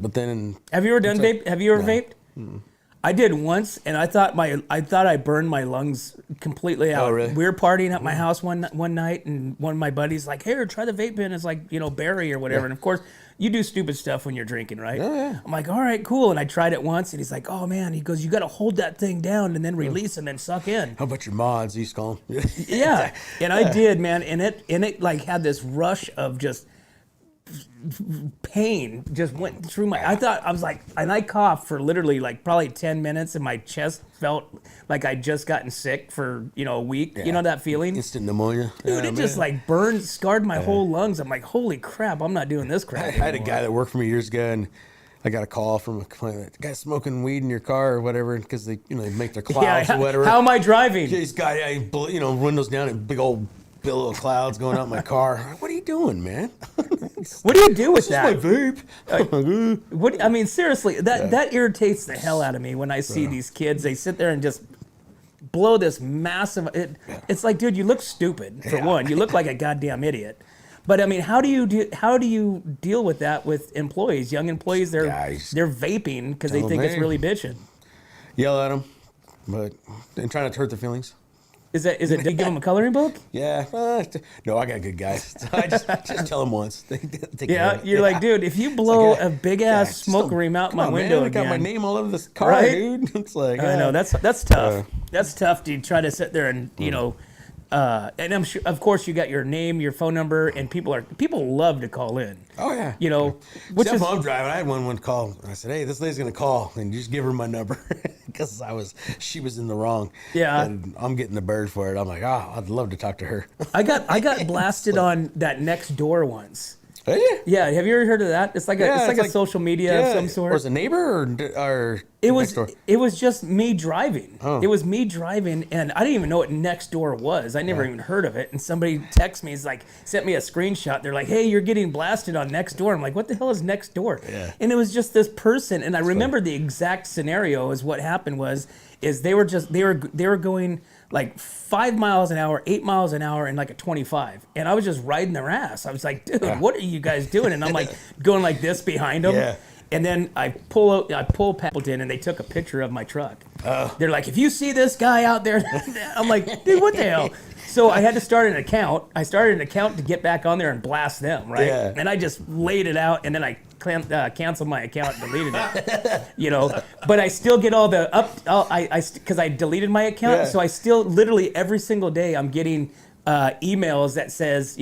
S2: But then
S1: Have you ever done
S2: like-
S1: vape? Have you ever vaped? I did once, and I thought I burned my lungs completely out.
S2: Oh, really?
S1: We were partying at my house one night, and one of my buddies like, "Here, try the vape pen." It's like berry or whatever. And of course, you do stupid stuff when you're drinking, right?
S2: Oh, yeah.
S1: I'm like, "All right, cool." And I tried it once, and he's like, "Oh man," he goes, "You got to hold that thing down and then release and then suck in."
S2: how about your mods? He used to call them.
S1: Yeah, and I did, man, and it like had this rush of just pain just went through I was like, and I coughed for literally like probably 10 minutes, and my chest felt like I'd just gotten sick for a week. You know that feeling?
S2: Instant pneumonia.
S1: Dude, it just like scarred my whole lungs. I'm like, holy crap, I'm not doing this crap
S2: I had a
S1: anymore.
S2: guy that worked for me years ago, and I got a call from a complaint. The guy's smoking weed in your car or whatever, because they make their clouds or whatever.
S1: How am I driving?
S2: He's got windows down and big old billow of clouds going out in my car. What are you doing, man?
S1: What do you do with
S2: This is my
S1: that?
S2: vape.
S1: I mean, seriously, that irritates the hell out of me when I see these kids. They sit there and just blow this massive. It's like, dude, you look stupid for one. You look like a goddamn idiot. But I mean, how do you deal with that with employees, young employees? They're vaping because they
S2: Tell
S1: think
S2: them,
S1: it's
S2: hey.
S1: really bitching.
S2: Yell at them, and try not to hurt their feelings.
S1: Is it? Do you give them a coloring book?
S2: Yeah. No, I got good guys. So I just tell them once. They take care
S1: Yeah,
S2: of it.
S1: you're like, dude, if you blow
S2: like,
S1: a big ass smoke rim out
S2: come
S1: my
S2: on,
S1: window
S2: man. I
S1: again,
S2: got my name all over this car,
S1: Right?
S2: dude. It's like,
S1: I know that's tough. That's tough to try to sit there and and I'm sure, of course, you got your name, your phone number, and people love to call in.
S2: Oh yeah.
S1: Which
S2: Except
S1: is
S2: when I'm driving. I had one call. I said, "Hey, this lady's gonna call, and you just give her my number," because she was in the wrong.
S1: Yeah.
S2: And I'm getting the bird for it. I'm like, I'd love to talk to her.
S1: I got blasted on that next door once.
S2: Hey,
S1: Yeah, have you ever heard of that? It's like
S2: Yeah,
S1: a
S2: it's like-
S1: social media of some sort.
S2: Or was it a neighbor or
S1: It
S2: next door?
S1: was just me driving.
S2: Oh.
S1: It was me driving, and I didn't even know what next door was. I never even heard of it. And somebody texted me, sent me a screenshot. They're like, "Hey, you're getting blasted on next door." I'm like, "What the hell is next door?"
S2: Yeah.
S1: And it was just this person, and I remember the exact scenario. Is what happened is they were going like 5 miles an hour, 8 miles an hour, and like a 25, and I was just riding their ass. I was like, "Dude, what are you guys doing?" And I'm like going like this behind them.
S2: Yeah.
S1: And then I pull Appleton, and they took a picture of my truck. They're like, "If you see this guy out there," I'm like, "Dude, what the hell?" So I had to start an account. I started an account to get back on there and blast them, right?
S2: Yeah.
S1: And I just laid it out, and then I canceled my account and deleted it. But I still get all the because I deleted my account,
S2: Yeah.
S1: so I still literally every single day I'm getting emails that says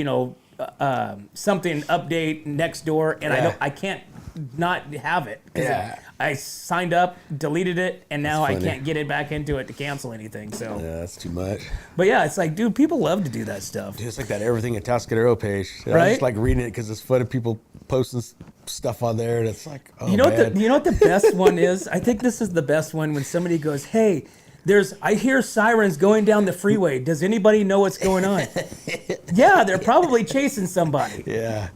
S1: something update next door, and
S2: Yeah.
S1: I can't not have it. 'Cause
S2: Yeah.
S1: I signed up, deleted it, and now I
S2: funny.
S1: can't get it back into it to cancel anything. So,
S2: Yeah, that's too much.
S1: but yeah, it's like, dude, people love to do that stuff.
S2: Just like that everything Atascadero page. I
S1: Right?
S2: just like reading it because it's fun of people posting stuff on there, and it's like, oh,
S1: You know
S2: man.
S1: what the best one is? I think this is the best one when somebody goes, "Hey, I hear sirens going down the freeway. Does anybody know what's going on?" Yeah, they're probably chasing somebody.
S2: Yeah.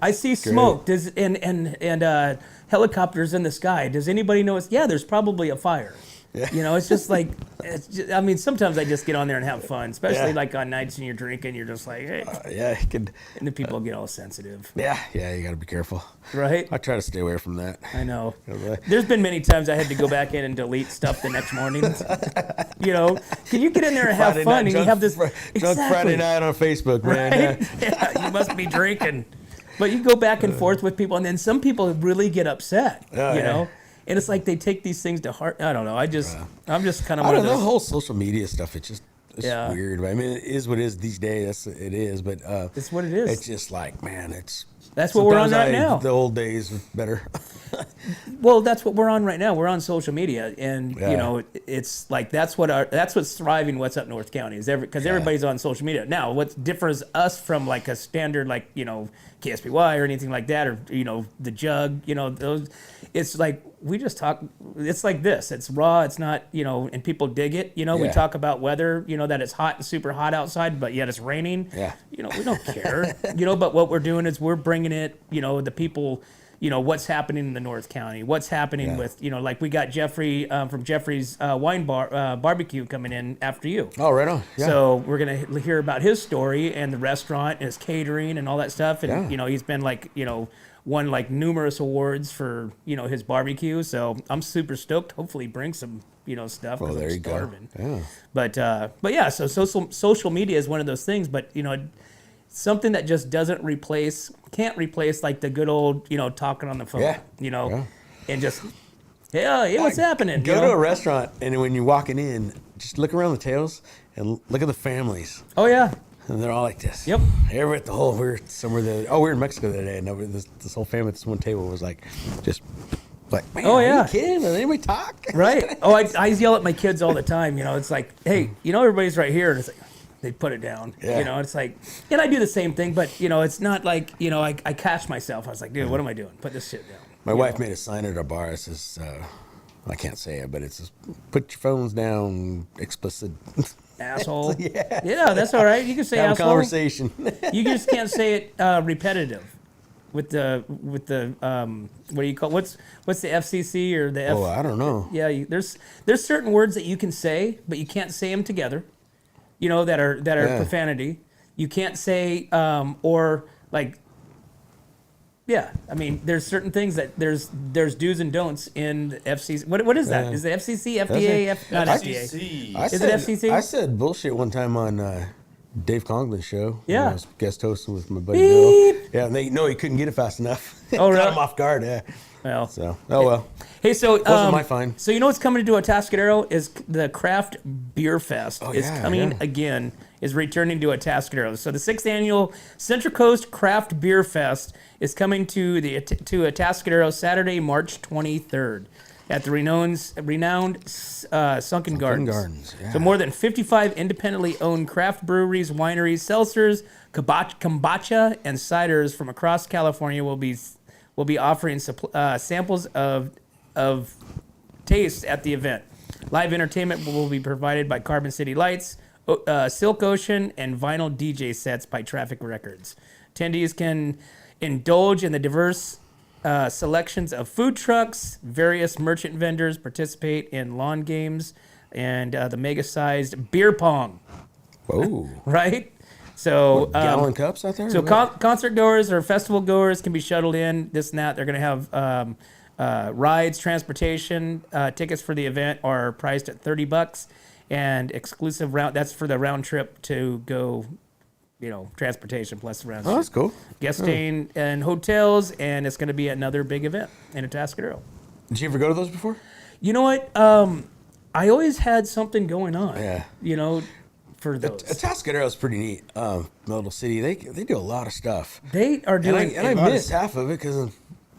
S1: I see smoke. And helicopters in the sky. Does anybody know it's? Yeah, there's probably a fire.
S2: Yeah.
S1: It's just like it's just, I mean, sometimes I just get on there and have fun, especially
S2: Yeah.
S1: like on nights when you're drinking. You're just like, hey,
S2: Yeah, you could.
S1: and the people get all sensitive,
S2: Yeah, you got to be careful.
S1: right?
S2: I try to stay away from that.
S1: I know.
S2: Okay.
S1: There's been many times I had to go back in and delete stuff the next morning. You know, can you get in there and have
S2: Friday
S1: fun
S2: night,
S1: and you
S2: drunk-
S1: have this
S2: drunk
S1: exactly.
S2: Friday night on Facebook, man.
S1: Right? Yeah, you must be drinking. But you go back and forth with people, and then some people really get upset,
S2: Oh,
S1: you
S2: yeah.
S1: know? And it's like they take these things to heart. I don't know. I'm just kind of
S2: I
S1: one
S2: don't
S1: of
S2: know, the
S1: those.
S2: whole social media stuff. It's
S1: Yeah.
S2: weird. I mean, it is what it is these days. It is, but
S1: It's what it is.
S2: It's just like, man, it's.
S1: That's what we're on
S2: sometimes
S1: right now.
S2: The old days were better.
S1: Well, that's what we're on right now. We're on social media, and
S2: Yeah.
S1: you know, it's like that's what's thriving. What's up North County is because everybody's on social media now. What differs us from like a standard like KSPY or anything like that, or the Jug, those. It's like we just talk. It's like this. It's raw. It's not and people dig it. We
S2: Yeah.
S1: talk about weather. That it's hot and super hot outside, but yet it's raining.
S2: Yeah.
S1: We don't care. But what we're doing is we're bringing it. The people. What's happening in the North County, what's happening with, like we got Jeffrey from Jeffrey's wine bar barbecue coming in after you.
S2: Oh, right on. Yeah.
S1: So we're going to hear about his story and the restaurant and his catering and all that stuff. And,
S2: Yeah.
S1: He's been won numerous awards for, his barbecue. So I'm super stoked. Hopefully bring some, stuff.
S2: Well,
S1: 'cause
S2: there
S1: I'm
S2: you
S1: starving.
S2: go. Yeah.
S1: But yeah, so social media is one of those things, but, something that just can't replace like the good old, talking on the phone,
S2: Yeah.
S1: and just, hey, what's happening?
S2: Go to a restaurant, and when you're walking in, just look around the tables and look at the families.
S1: Oh yeah.
S2: And they're all like this.
S1: Yep.
S2: Everybody at the whole, we were somewhere we were in Mexico the other day, and this whole family at this one table was like, just like, man,
S1: Oh,
S2: are
S1: yeah.
S2: you kidding? Does anybody talk?
S1: Right. Oh, I yell at my kids all the time. It's like, hey, everybody's right here. And it's like, they put it down.
S2: Yeah.
S1: It's like, and I do the same thing, but, it's not like, I catch myself. I was like, dude, what am I doing? Put this shit down.
S2: My wife made a sign at our bar. It says, I can't say it, but it says, put your phones down, explicit.
S1: Asshole.
S2: Yeah.
S1: Yeah, that's all right. You can say
S2: Have a
S1: asshole.
S2: conversation.
S1: You just can't say it repetitive. With the what do you call what's the FCC or the F?
S2: Oh, I don't know.
S1: Yeah, there's certain words that you can say, but you can't say them together. That are
S2: Yeah.
S1: profanity. You can't say or like. Yeah, I mean, there's certain things that there's do's and don'ts in the FCC. What is that?
S2: Yeah.
S1: Is the FCC, FDA, not FDA?
S3: FCC.
S2: I
S1: Is it
S2: said,
S1: FCC?
S2: I said bullshit one time on Dave Conglin's show.
S1: Yeah.
S2: When I was guest hosting with my buddy
S1: Beep.
S2: Bill. Yeah, and he couldn't get it fast enough.
S1: Oh,
S2: Caught
S1: really?
S2: him off guard, yeah.
S1: Well,
S2: So, oh well.
S1: hey, so
S2: Wasn't my fine.
S1: So what's coming to Atascadero is the Craft Beer Fest is
S2: yeah,
S1: coming
S2: yeah.
S1: again, is returning to Atascadero. So the 6th annual Central Coast Craft Beer Fest is coming to Atascadero Saturday, March 23rd at the renowned Sunken Gardens.
S2: yeah.
S1: So more than 55 independently owned craft breweries, wineries, seltzers, kombucha, and ciders from across California will be offering samples of taste at the event. Live entertainment will be provided by Carbon City Lights, Silk Ocean, and vinyl DJ sets by Traffic Records. Attendees can indulge in the diverse selections of food trucks, various merchant vendors participate in lawn games, and the mega-sized beer pong,
S2: Whoa.
S1: right? So
S2: Gallon cups out there?
S1: so concert goers or festival goers can be shuttled in, this and that. They're going to have rides, transportation. Tickets for the event are priced at $30, and exclusive that's for the round trip to go, transportation plus the round
S2: Oh,
S1: trip.
S2: that's cool.
S1: Guest staying in hotels, and it's going to be another big event in Atascadero.
S2: Did you ever go to those before?
S1: You know what? I always had something going on.
S2: Yeah.
S1: For those.
S2: Atascadero is pretty neat. Little city. They do a lot of stuff.
S1: They are doing.
S2: And I miss half of it because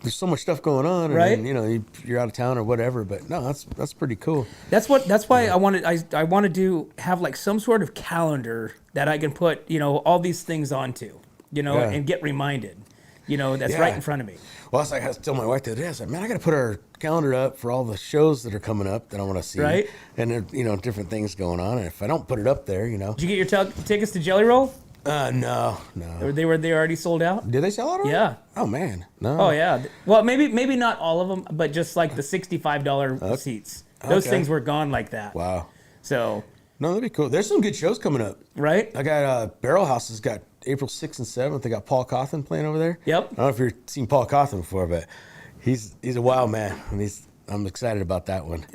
S2: there's so much stuff going on.
S1: Right.
S2: And then, you're out of town or whatever. But no, that's pretty cool.
S1: That's why I wanted to have like some sort of calendar that I can put all these things onto,
S2: Yeah.
S1: and get reminded, that's
S2: Yeah.
S1: right in front of me.
S2: Well, that's like I was telling my wife the other day. I said, man, I got to put our calendar up for all the shows that are coming up that I want to see.
S1: Right.
S2: And there, different things going on. And if I don't put it up there,
S1: Did you get your tickets to Jelly Roll?
S2: no.
S1: Or they already sold out?
S2: Did they sell it already?
S1: Yeah.
S2: Oh man, no.
S1: Oh yeah. Well, maybe not all of them, but just like the $65 seats. Those
S2: Okay.
S1: things were gone like that.
S2: Wow.
S1: So
S2: No, that'd be cool. There's some good shows coming up.
S1: right.
S2: I got Barrel House has got April 6th and 7th. They got Paul Cawthon playing over there.
S1: Yep.
S2: I don't know if you've seen Paul Cawthon before, but he's a wild man, and I'm excited about that one.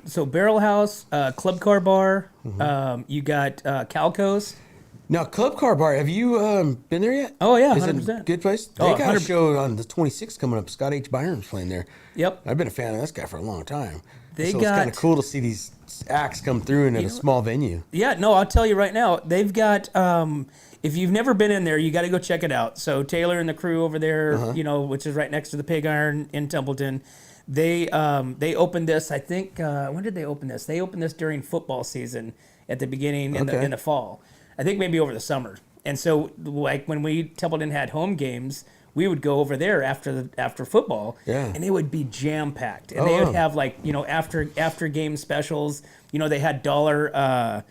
S1: So Barrel House, Club Car Bar.
S2: Mm-hmm.
S1: You got Calco's.
S2: Now, Club Car Bar, have you been there yet?
S1: Oh, yeah,
S2: Is it a
S1: 100%.
S2: good place? They
S1: Oh,
S2: got a
S1: 100%.
S2: show on the 26th coming up. Scott H. Byron's playing there.
S1: Yep.
S2: I've been a fan of this guy for a long time.
S1: They
S2: so
S1: got-
S2: it's kind of cool to see these acts come through and at a small venue.
S1: Yeah, no, I'll tell you right now. They've got. If you've never been in there, you got to go check it out. So Taylor and the crew over there, which is right next to the Pig Iron in Templeton, they opened this. I think when did they open this? They opened this during football season at the beginning in the fall. I think maybe over the summer. And so like when Templeton had home games, we would go over there after football, and it would be jam packed. And they would have like after game specials. They had dollar.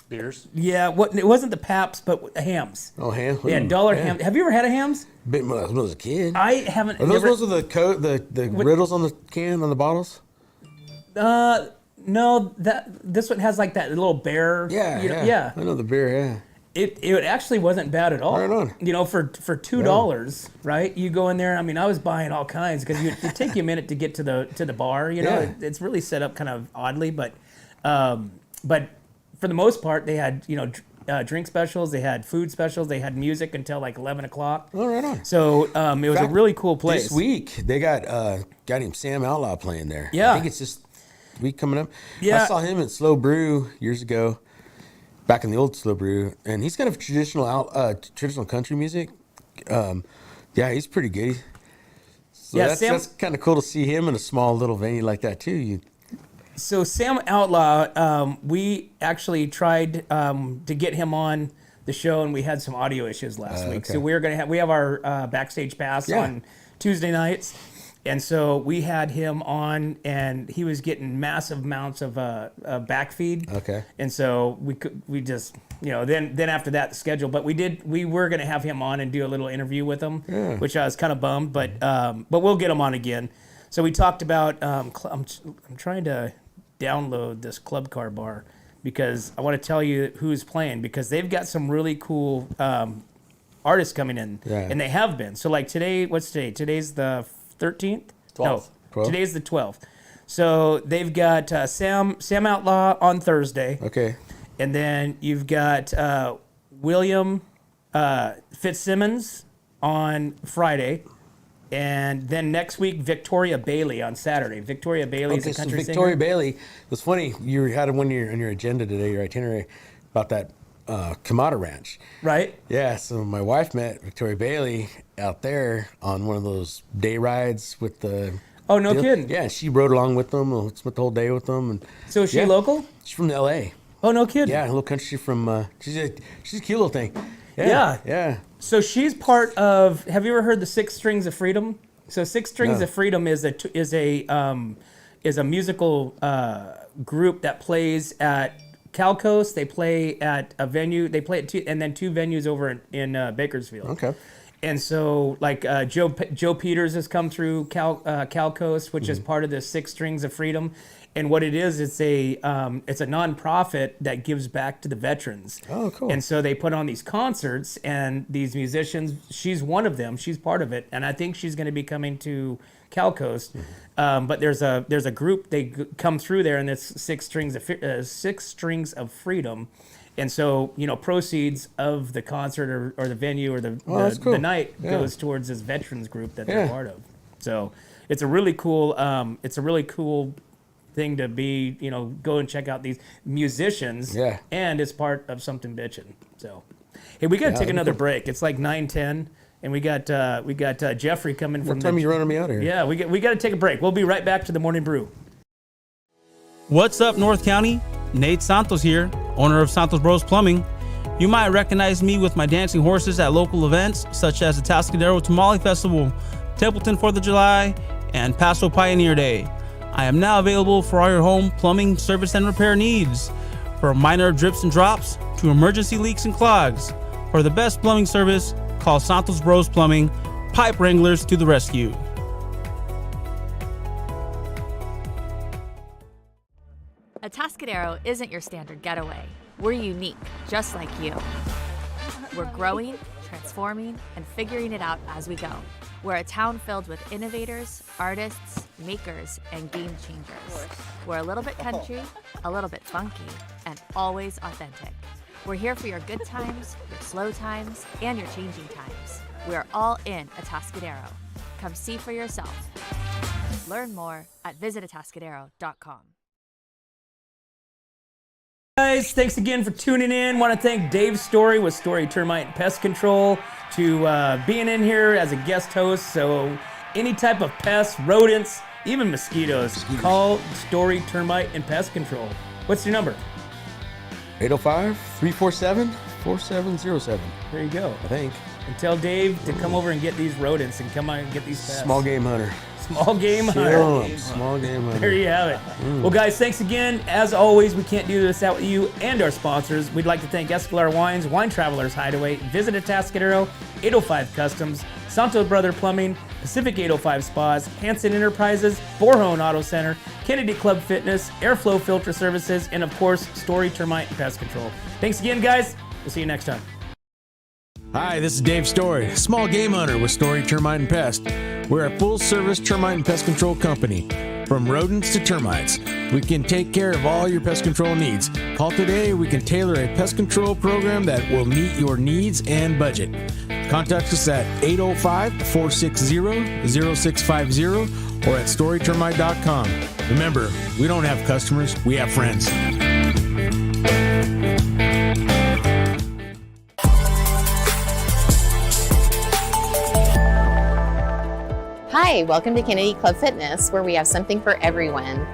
S3: Beers.
S1: Yeah, it wasn't the Paps, but hams.
S2: Oh, ham?
S1: Yeah, dollar ham. Have you ever had a hams?
S2: When I was a kid.
S1: I haven't.
S2: Are those ones with the riddles on the can, on the bottles?
S1: No, this one has like that little bear.
S2: Yeah. I know the beer, yeah.
S1: It actually wasn't bad at all.
S2: Right on.
S1: For $2, right? You go in there. I mean, I was buying all kinds because it take you a minute to get to the bar.
S2: Yeah.
S1: It's really set up kind of oddly, but for the most part, they had drink specials, they had food specials, they had music until like 11 o'clock.
S2: Oh, right on.
S1: So it was a really cool place.
S2: This week they got him Sam Outlaw playing there.
S1: Yeah.
S2: I think it's just week coming up.
S1: Yeah.
S2: I saw him at Slow Brew years ago, back in the old Slow Brew, and he's kind of traditional country music. He's pretty good. So that's kind of cool to see him in a small little venue like that too.
S1: So Sam Outlaw, we actually tried to get him on the show, and we had some audio issues last week.
S2: Okay.
S1: So we have our backstage pass on Tuesday nights, and so we had him on, and he was getting massive amounts of backfeed.
S2: Okay.
S1: And so we just then after that the schedule, but we were gonna have him on and do a little interview with him, which I was kind of bummed, but we'll get him on again. So we talked about I'm trying to download this Club Car Bar because I want to tell you who's playing, because they've got some really cool artists coming in, and they have been. So like today, what's today? Today's the 13th?
S3: 12th.
S1: No, today's the 12th. So they've got Sam Outlaw on Thursday.
S2: Okay.
S1: And then you've got William Fitzsimmons on Friday. And then next week, Victoria Bailey on Saturday. Victoria Bailey is a country singer.
S2: Victoria Bailey. It was funny. You had one on your agenda today, your itinerary, about that Margarita Ranch.
S1: Right.
S2: Yeah. So my wife met Victoria Bailey out there on one of those day rides with the.
S1: Oh, no kidding.
S2: Yeah, she rode along with them. Spent the whole day with them. And
S1: so is she local?
S2: She's from L.A.
S1: Oh, no kidding.
S2: Yeah, a little country from. She's a cute little thing.
S1: Yeah. So she's part of. Have you ever heard the Six Strings of Freedom? So Six Strings of Freedom is a musical group that plays at Calco's. They play at a venue. They play at and then two venues over in Bakersfield.
S2: Okay.
S1: And so, like Joe Peters has come through Calco's, which is part of the Six Strings of Freedom. And what it is, it's a nonprofit that gives back to the veterans.
S2: Oh, cool.
S1: And so they put on these concerts, and these musicians. She's one of them. She's part of it, and I think she's going to be coming to Calco's. But there's a group, they come through there, and it's Six Strings of Freedom. And so, proceeds of the concert or the venue or the night goes towards this veterans group that they're part of. So it's a really cool thing to be, go and check out these musicians.
S2: Yeah.
S1: And it's part of something bitchin'. So, hey, we got to take another break. It's like 9:10, and we got Jeffrey coming from.
S2: What time are you running me out of here?
S1: Yeah, we got to take a break. We'll be right back to the Morning Brew.
S8: What's up, North County? Nate Santos here, owner of Santos Bros Plumbing. You might recognize me with my dancing horses at local events such as the Atascadero Tamale Festival, Templeton 4th of July, and Paso Pioneer Day. I am now available for all your home plumbing service and repair needs, from minor drips and drops to emergency leaks and clogs. For the best plumbing service, call Santos Bros Plumbing, pipe wranglers to the rescue.
S9: Atascadero isn't your standard getaway. We're unique, just like you. We're growing, transforming, and figuring it out as we go. We're a town filled with innovators, artists, makers, and game changers. We're a little bit country, a little bit funky, and always authentic. We're here for your good times, your slow times, and your changing times. We're all in Atascadero. Come see for yourself. Learn more at visitatascadero.com.
S1: Guys, thanks again for tuning in. Want to thank Dave Story with Story Termite and Pest Control to being in here as a guest host. So any type of pests, rodents, even mosquitoes, call Story Termite and Pest Control. What's your number?
S2: 805-347-4707.
S1: There you go.
S2: I think.
S1: And tell Dave to come over and get these rodents and come on and get these pests.
S2: Small game hunter.
S1: Small game hunter.
S2: Small game hunter.
S1: There you have it. Well, guys, thanks again. As always, we can't do this without you and our sponsors. We'd like to thank Escalar Wines, Wine Travelers Hideaway, Visit Atascadero, 805 Customs, Santo Brother Plumbing, Pacific 805 Spas, Hanson Enterprises, Borhone Auto Center, Kennedy Club Fitness, Airflow Filter Services, and of course, Story Termite and Pest Control. Thanks again, guys. We'll see you next time.
S6: Hi, this is Dave Story, small game hunter with Story Termite and Pest. We're a full-service termite and pest control company. From rodents to termites, we can take care of all your pest control needs. Call today, we can tailor a pest control program that will meet your needs and budget. Contact us at 805-460-0650 or at storytermite.com. Remember, we don't have customers, we have friends.
S7: Hi, welcome to Kennedy Club Fitness, where we have something for everyone.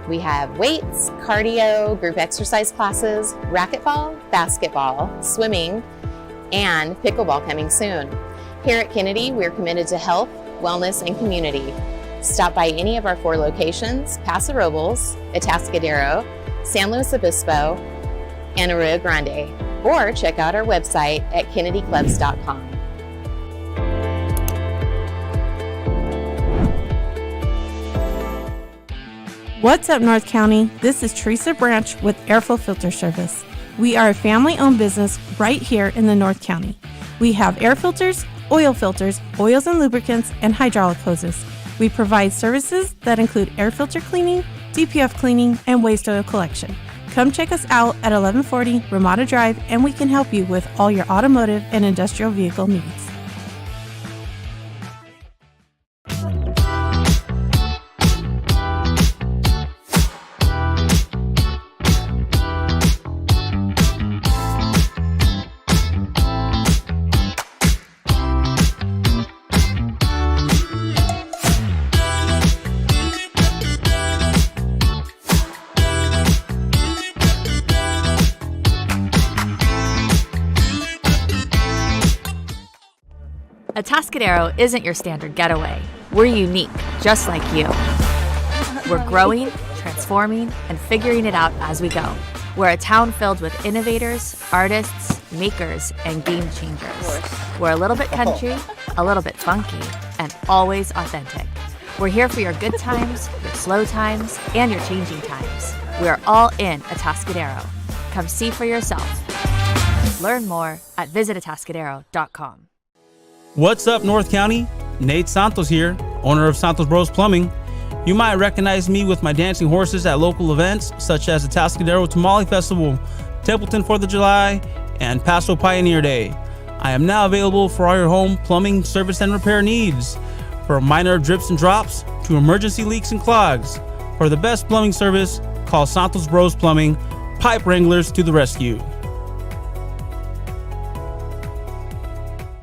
S7: We have weights, cardio, group exercise classes, racquetball, basketball, swimming, and pickleball coming soon. Here at Kennedy, we're committed to health, wellness, and community. Stop by any of our 4 locations: Paso Robles, Atascadero, San Luis Obispo, and Arroyo Grande, or check out our website at kennedyclubs.com.
S4: What's up, North County? This is Teresa Branch with Airflow Filter Service. We are a family-owned business right here in the North County. We have air filters, oils and lubricants, and hydraulic hoses. We provide services that include air filter cleaning, DPF cleaning, and waste oil collection. Come check us out at 1140 Ramada Drive, and we can help you with all your automotive and industrial vehicle needs.
S9: Atascadero isn't your standard getaway. We're unique, just like you. We're growing, transforming, and figuring it out as we go. We're a town filled with innovators, artists, makers, and game changers. We're a little bit country, a little bit funky, and always authentic. We're here for your good times, your slow times, and your changing times. We're all in Atascadero. Come see for yourself. Learn more at visitatascadero.com.
S8: What's up, North County? Nate Santos here, owner of Santos Bros Plumbing. You might recognize me with my dancing horses at local events such as the Atascadero Tamale Festival, Templeton 4th of July, and Paso Pioneer Day. I am now available for all your home plumbing service and repair needs, from minor drips and drops to emergency leaks and clogs. For the best plumbing service, call Santos Bros Plumbing, pipe wranglers to the rescue.